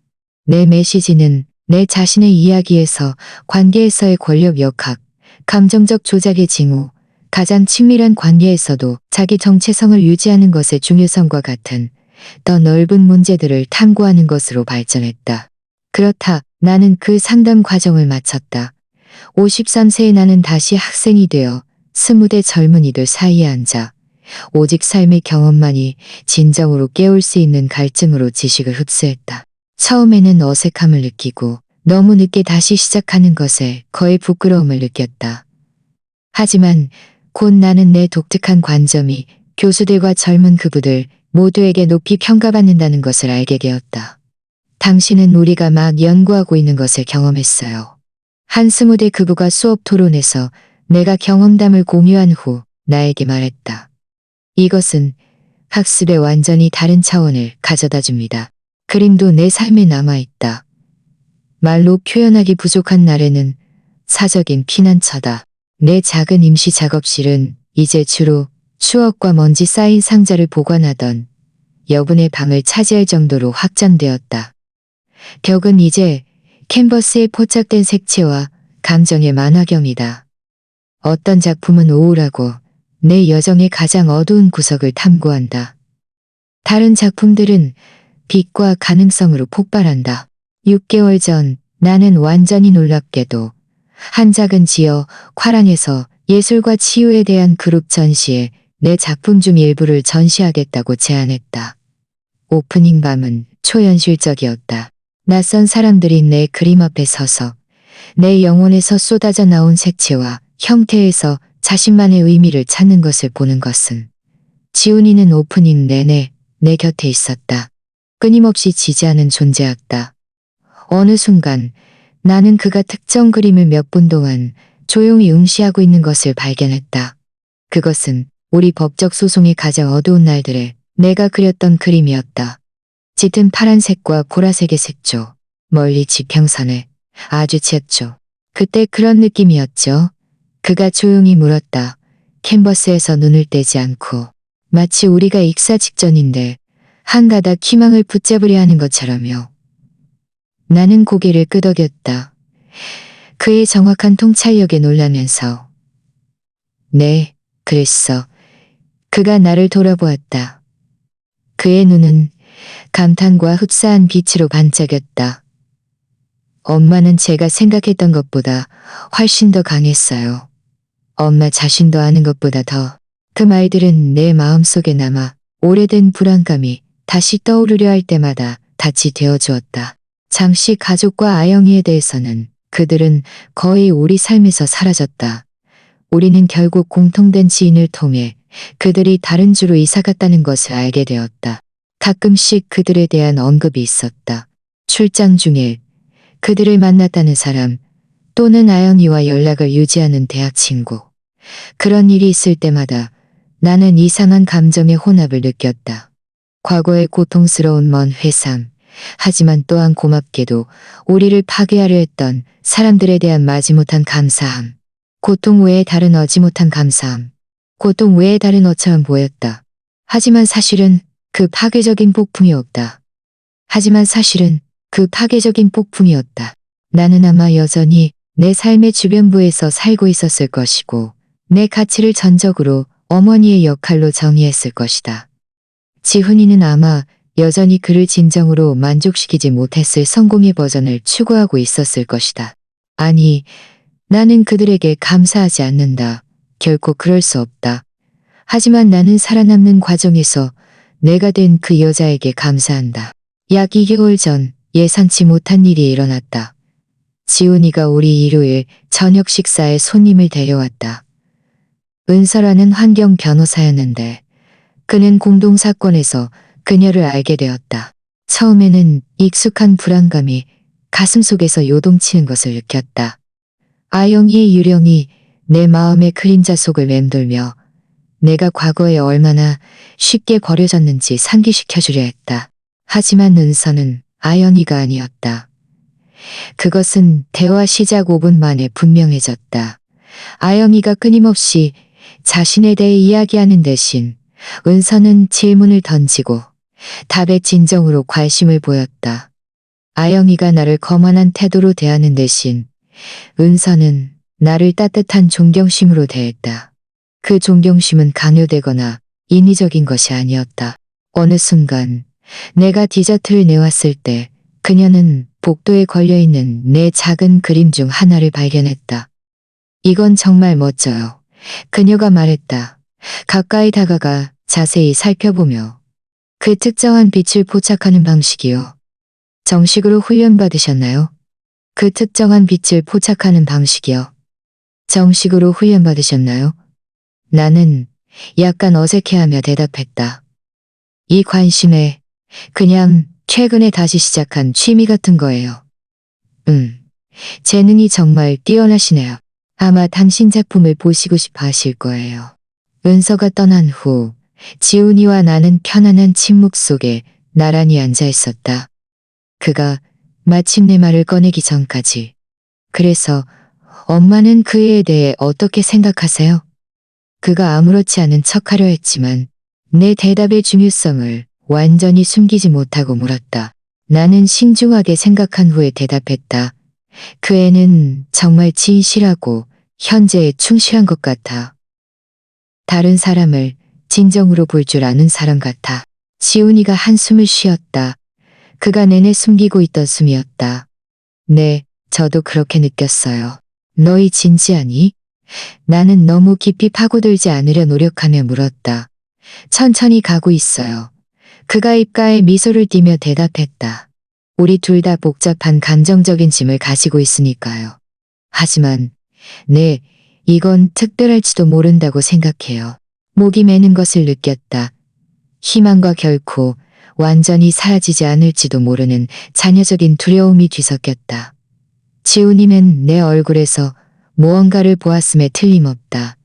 내 메시지는 내 자신의 이야기에서 관계에서의 권력 역학, 감정적 조작의 징후, 가장 친밀한 관계에서도 자기 정체성을 유지하는 것의 중요성과 같은 더 넓은 문제들을 탐구하는 것으로 발전했다. 그렇다 나는 그 상담 과정을 마쳤다. 53세의 나는 다시 학생이 되어 20대 젊은이들 사이에 앉아 오직 삶의 경험만이 진정으로 깨울 수 있는 갈증으로 지식을 흡수했다. 처음에는 어색함을 느끼고 너무 늦게 다시 시작하는 것에 거의 부끄러움을 느꼈다. 하지만 곧 나는 내 독특한 관점이 교수들과 젊은 그부들 모두에게 높이 평가받는다는 것을 알게 되었다. 당신은 우리가 막 연구하고 있는 것을 경험했어요. 한 20대 그부가 수업 토론에서 내가 경험담을 공유한 후 나에게 말했다. 이것은 학습의 완전히 다른 차원을 가져다 줍니다. 그림도 내 삶에 남아있다. 말로 표현하기 부족한 날에는 사적인 피난처다. 내 작은 임시 작업실은 이제 주로 추억과 먼지 쌓인 상자를 보관하던 여분의 방을 차지할 정도로 확장되었다. 벽은 이제 캔버스에 포착된 색채와 감정의 만화경이다. 어떤 작품은 우울하고 내 여정의 가장 어두운 구석을 탐구한다. 다른 작품들은 빛과 가능성으로 폭발한다. 6개월 전 나는 완전히 놀랍게도 한 작은 지역 화랑에서 예술과 치유에 대한 그룹 전시에 내 작품 중 일부를 전시하겠다고 제안했다. 오프닝 밤은 초현실적이었다. 낯선 사람들이 내 그림 앞에 서서 내 영혼에서 쏟아져 나온 색채와 형태에서 자신만의 의미를 찾는 것을 보는 것은 지훈이는 오프닝 내내 내 곁에 있었다. 끊임없이 지지하는 존재였다. 어느 순간 나는 그가 특정 그림을 몇 분 동안 조용히 응시하고 있는 것을 발견했다. 그것은 우리 법적 소송의 가장 어두운 날들에 내가 그렸던 그림이었다. 짙은 파란색과 보라색의 색조, 멀리 지평선에 아주 짙죠. 그때 그런 느낌이었죠. 그가 조용히 물었다. 캔버스에서 눈을 떼지 않고 마치 우리가 익사 직전인데 한 가닥 희망을 붙잡으려 하는 것처럼요. 나는 고개를 끄덕였다. 그의 정확한 통찰력에 놀라면서 네, 그랬어. 그가 나를 돌아보았다. 그의 눈은 감탄과 흡사한 빛으로 반짝였다. 엄마는 제가 생각했던 것보다 훨씬 더 강했어요. 엄마 자신도 아는 것보다 더. 그 말들은 내 마음속에 남아 오래된 불안감이 다시 떠오르려 할 때마다 닻이 되어주었다. 잠시 가족과 아영이에 대해서는 그들은 거의 우리 삶에서 사라졌다. 우리는 결국 공통된 지인을 통해 그들이 다른 주로 이사 갔다는 것을 알게 되었다. 가끔씩 그들에 대한 언급이 있었다. 출장 중에 그들을 만났다는 사람 또는 아영이와 연락을 유지하는 대학 친구. 그런 일이 있을 때마다 나는 이상한 감정의 혼합을 느꼈다. 과거의 고통스러운 먼 회상, 하지만 또한 고맙게도 우리를 파괴하려 했던 사람들에 대한 마지못한 감사함. 고통 외에 다른 어지못한 감사함. 고통 외에 다른 어처럼 보였다. 하지만 사실은 그 파괴적인 폭풍이었다. 나는 아마 여전히 내 삶의 주변부에서 살고 있었을 것이고 내 가치를 전적으로 어머니의 역할로 정의했을 것이다. 지훈이는 아마 여전히 그를 진정으로 만족시키지 못했을 성공의 버전을 추구하고 있었을 것이다. 아니, 나는 그들에게 감사하지 않는다. 결코 그럴 수 없다. 하지만 나는 살아남는 과정에서 내가 된 그 여자에게 감사한다. 약 2개월 전 예상치 못한 일이 일어났다. 지훈이가 우리 일요일 저녁 식사에 손님을 데려왔다. 은서라는 환경 변호사였는데 그는 공동사건에서 그녀를 알게 되었다. 처음에는 익숙한 불안감이 가슴속에서 요동치는 것을 느꼈다. 아영이의 유령이 내 마음의 그림자 속을 맴돌며 내가 과거에 얼마나 쉽게 버려졌는지 상기시켜주려 했다. 하지만 은서는 아영이가 아니었다. 그것은 대화 시작 5분 만에 분명해졌다. 아영이가 끊임없이 자신에 대해 이야기하는 대신 은서는 질문을 던지고 답에 진정으로 관심을 보였다. 아영이가 나를 거만한 태도로 대하는 대신 은서는 나를 따뜻한 존경심으로 대했다. 그 존경심은 강요되거나 인위적인 것이 아니었다. 어느 순간 내가 디저트를 내왔을 때 그녀는 복도에 걸려있는 내 작은 그림 중 하나를 발견했다. 이건 정말 멋져요. 그녀가 말했다. 가까이 다가가 자세히 살펴보며 그 특정한 빛을 포착하는 방식이요. 정식으로 훈련받으셨나요? 그 특정한 빛을 포착하는 방식이요. 정식으로 훈련받으셨나요? 나는 약간 어색해하며 대답했다. 이 관심에 그냥 최근에 다시 시작한 취미 같은 거예요. 재능이 정말 뛰어나시네요. 아마 당신 작품을 보시고 싶어 하실 거예요. 은서가 떠난 후 지훈이와 나는 편안한 침묵 속에 나란히 앉아 있었다. 그가 마침내 말을 꺼내기 전까지. 그래서 엄마는 그 애에 대해 어떻게 생각하세요? 그가 아무렇지 않은 척하려 했지만 내 대답의 중요성을 완전히 숨기지 못하고 물었다. 나는 신중하게 생각한 후에 대답했다. 그 애는 정말 진실하고 현재에 충실한 것 같아. 다른 사람을 진정으로 볼 줄 아는 사람 같아. 지훈이가 한숨을 쉬었다. 그가 내내 숨기고 있던 숨이었다. 네, 저도 그렇게 느꼈어요. 너희 진지하니? 나는 너무 깊이 파고들지 않으려 노력하며 물었다. 천천히 가고 있어요. 그가 입가에 미소를 띠며 대답했다. 우리 둘 다 복잡한 감정적인 짐을 가지고 있으니까요. 하지만, 네, 이건 특별할지도 모른다고 생각해요. 목이 메는 것을 느꼈다. 희망과 결코 완전히 사라지지 않을지도 모르는 자녀적인 두려움이 뒤섞였다. 지훈이는 내 얼굴에서 무언가를 보았음에 틀림없다.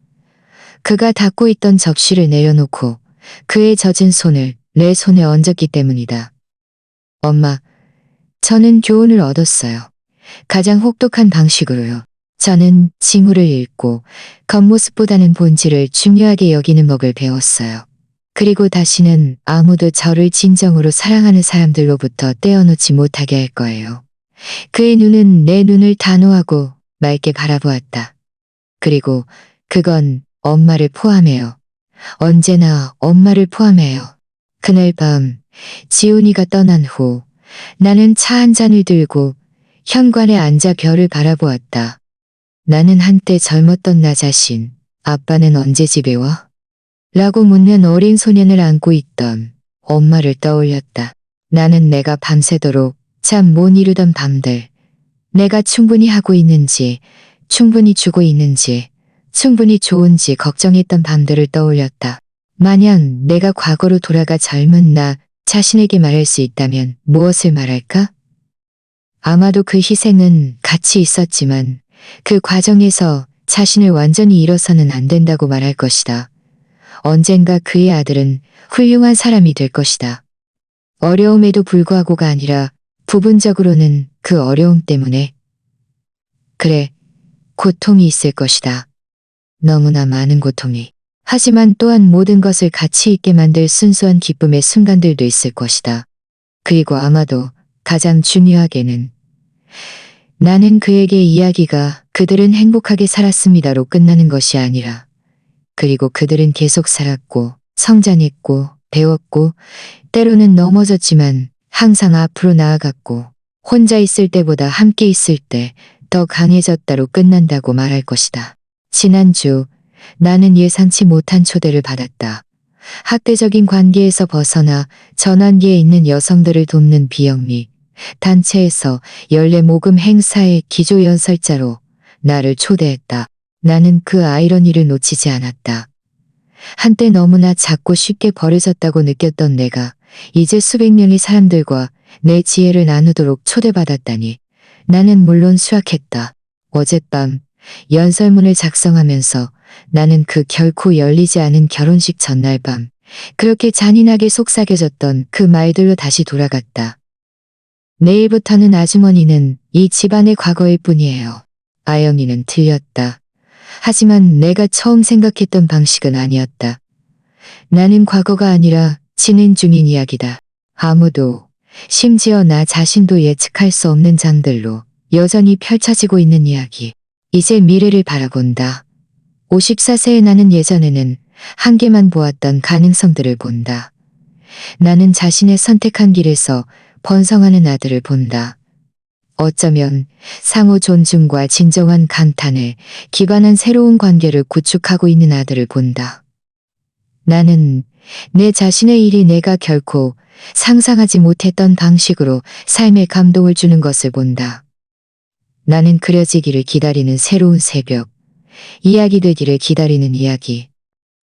그가 닫고 있던 접시를 내려놓고 그의 젖은 손을 내 손에 얹었기 때문이다. 엄마, 저는 교훈을 얻었어요. 가장 혹독한 방식으로요. 저는 징후를 읽고 겉모습보다는 본질을 중요하게 여기는 법을 배웠어요. 그리고 다시는 아무도 저를 진정으로 사랑하는 사람들로부터 떼어놓지 못하게 할 거예요. 그의 눈은 내 눈을 단호하고 맑게 바라보았다. 그리고 그건 엄마를 포함해요. 언제나 엄마를 포함해요. 그날 밤 지훈이가 떠난 후 나는 차 한 잔을 들고 현관에 앉아 별을 바라보았다. 나는 한때 젊었던 나 자신, 아빠는 언제 집에 와? 라고 묻는 어린 소년을 안고 있던 엄마를 떠올렸다. 나는 내가 밤새도록 잠 못 이루던 밤들, 내가 충분히 하고 있는지, 충분히 주고 있는지, 충분히 좋은지 걱정했던 밤들을 떠올렸다. 만약 내가 과거로 돌아가 젊은 나 자신에게 말할 수 있다면 무엇을 말할까? 아마도 그 희생은 가치 있었지만 그 과정에서 자신을 완전히 잃어서는 안 된다고 말할 것이다. 언젠가 그의 아들은 훌륭한 사람이 될 것이다. 어려움에도 불구하고가 아니라 부분적으로는 그 어려움 때문에. 그래, 고통이 있을 것이다. 너무나 많은 고통이. 하지만 또한 모든 것을 가치 있게 만들 순수한 기쁨의 순간들도 있을 것이다. 그리고 아마도 가장 중요하게는 나는 그에게 이야기가 그들은 행복하게 살았습니다로 끝나는 것이 아니라 그리고 그들은 계속 살았고 성장했고 배웠고 때로는 넘어졌지만 항상 앞으로 나아갔고 혼자 있을 때보다 함께 있을 때 더 강해졌다로 끝난다고 말할 것이다. 지난주 나는 예상치 못한 초대를 받았다. 학대적인 관계에서 벗어나 전환기에 있는 여성들을 돕는 비영리 단체에서 연례 모금 행사의 기조연설자로 나를 초대했다. 나는 그 아이러니를 놓치지 않았다. 한때 너무나 작고 쉽게 버려졌다고 느꼈던 내가 이제 수백 명의 사람들과 내 지혜를 나누도록 초대받았다니 나는 물론 수락했다. 어젯밤 연설문을 작성하면서 나는 그 결코 열리지 않은 결혼식 전날 밤 그렇게 잔인하게 속삭여졌던 그 말들로 다시 돌아갔다. 내일부터는 아주머니는 이 집안의 과거일 뿐이에요. 아영이는 틀렸다. 하지만 내가 처음 생각했던 방식은 아니었다. 나는 과거가 아니라 진행 중인 이야기다. 아무도, 심지어 나 자신도 예측할 수 없는 장들로 여전히 펼쳐지고 있는 이야기. 이제 미래를 바라본다. 54세의 나는 예전에는 한 개만 보았던 가능성들을 본다. 나는 자신의 선택한 길에서 번성하는 아들을 본다. 어쩌면 상호 존중과 진정한 감탄에 기반한 새로운 관계를 구축하고 있는 아들을 본다. 나는 내 자신의 일이 내가 결코 상상하지 못했던 방식으로 삶에 감동을 주는 것을 본다. 나는 그려지기를 기다리는 새로운 새벽, 이야기 되기를 기다리는 이야기.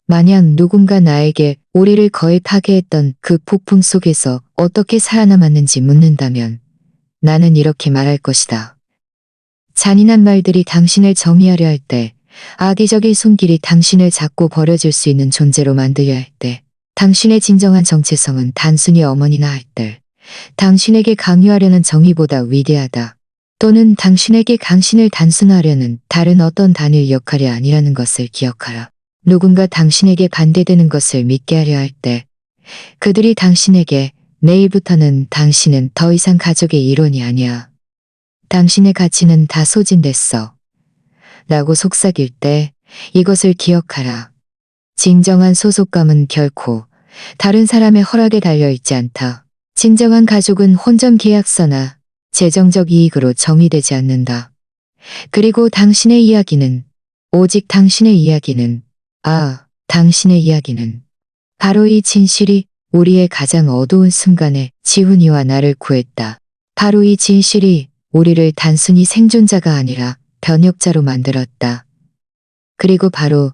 만약 누군가 나에게 우리를 거의 파괴했던 그 폭풍 속에서 어떻게 살아남았는지 묻는다면 나는 이렇게 말할 것이다. 잔인한 말들이 당신을 정의하려 할 때, 악의적인 손길이 당신을 잡고 버려질 수 있는 존재로 만들려 할 때, 당신의 진정한 정체성은 단순히 어머니나 아이들, 당신에게 강요하려는 정의보다 위대하다. 또는 당신에게 당신을 단순화하려는 다른 어떤 단일 역할이 아니라는 것을 기억하라. 누군가 당신에게 반대되는 것을 믿게 하려 할 때, 그들이 당신에게 내일부터는 당신은 더 이상 가족의 일원이 아니야. 당신의 가치는 다 소진됐어. 라고 속삭일 때 이것을 기억하라. 진정한 소속감은 결코 다른 사람의 허락에 달려있지 않다. 진정한 가족은 혼전 계약서나 재정적 이익으로 정의되지 않는다. 그리고 당신의 이야기는, 오직 당신의 이야기는, 당신의 이야기는 바로 이 진실이 우리의 가장 어두운 순간에 지훈이와 나를 구했다. 바로 이 진실이 우리를 단순히 생존자가 아니라 변혁자로 만들었다. 그리고 바로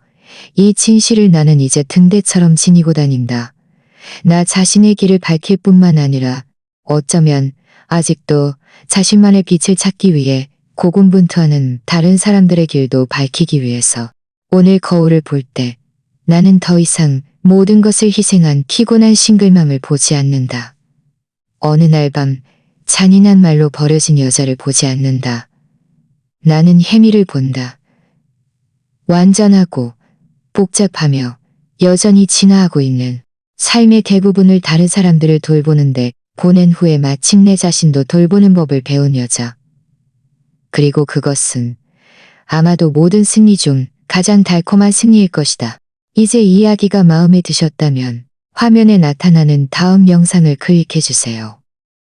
이 진실을 나는 이제 등대처럼 지니고 다닌다. 나 자신의 길을 밝힐 뿐만 아니라 어쩌면 아직도 자신만의 빛을 찾기 위해 고군분투하는 다른 사람들의 길도 밝히기 위해서. 오늘 거울을 볼 때 나는 더 이상 모든 것을 희생한 피곤한 싱글맘을 보지 않는다. 어느 날 밤 잔인한 말로 버려진 여자를 보지 않는다. 나는 혜미를 본다. 완전하고 복잡하며 여전히 진화하고 있는 삶의 대부분을 다른 사람들을 돌보는데 보낸 후에 마침내 자신도 돌보는 법을 배운 여자. 그리고 그것은 아마도 모든 승리 중 가장 달콤한 승리일 것이다. 이제 이 이야기가 마음에 드셨다면 화면에 나타나는 다음 영상을 클릭해주세요.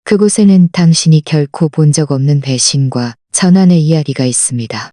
그곳에는 당신이 결코 본 적 없는 배신과 전환의 이야기가 있습니다.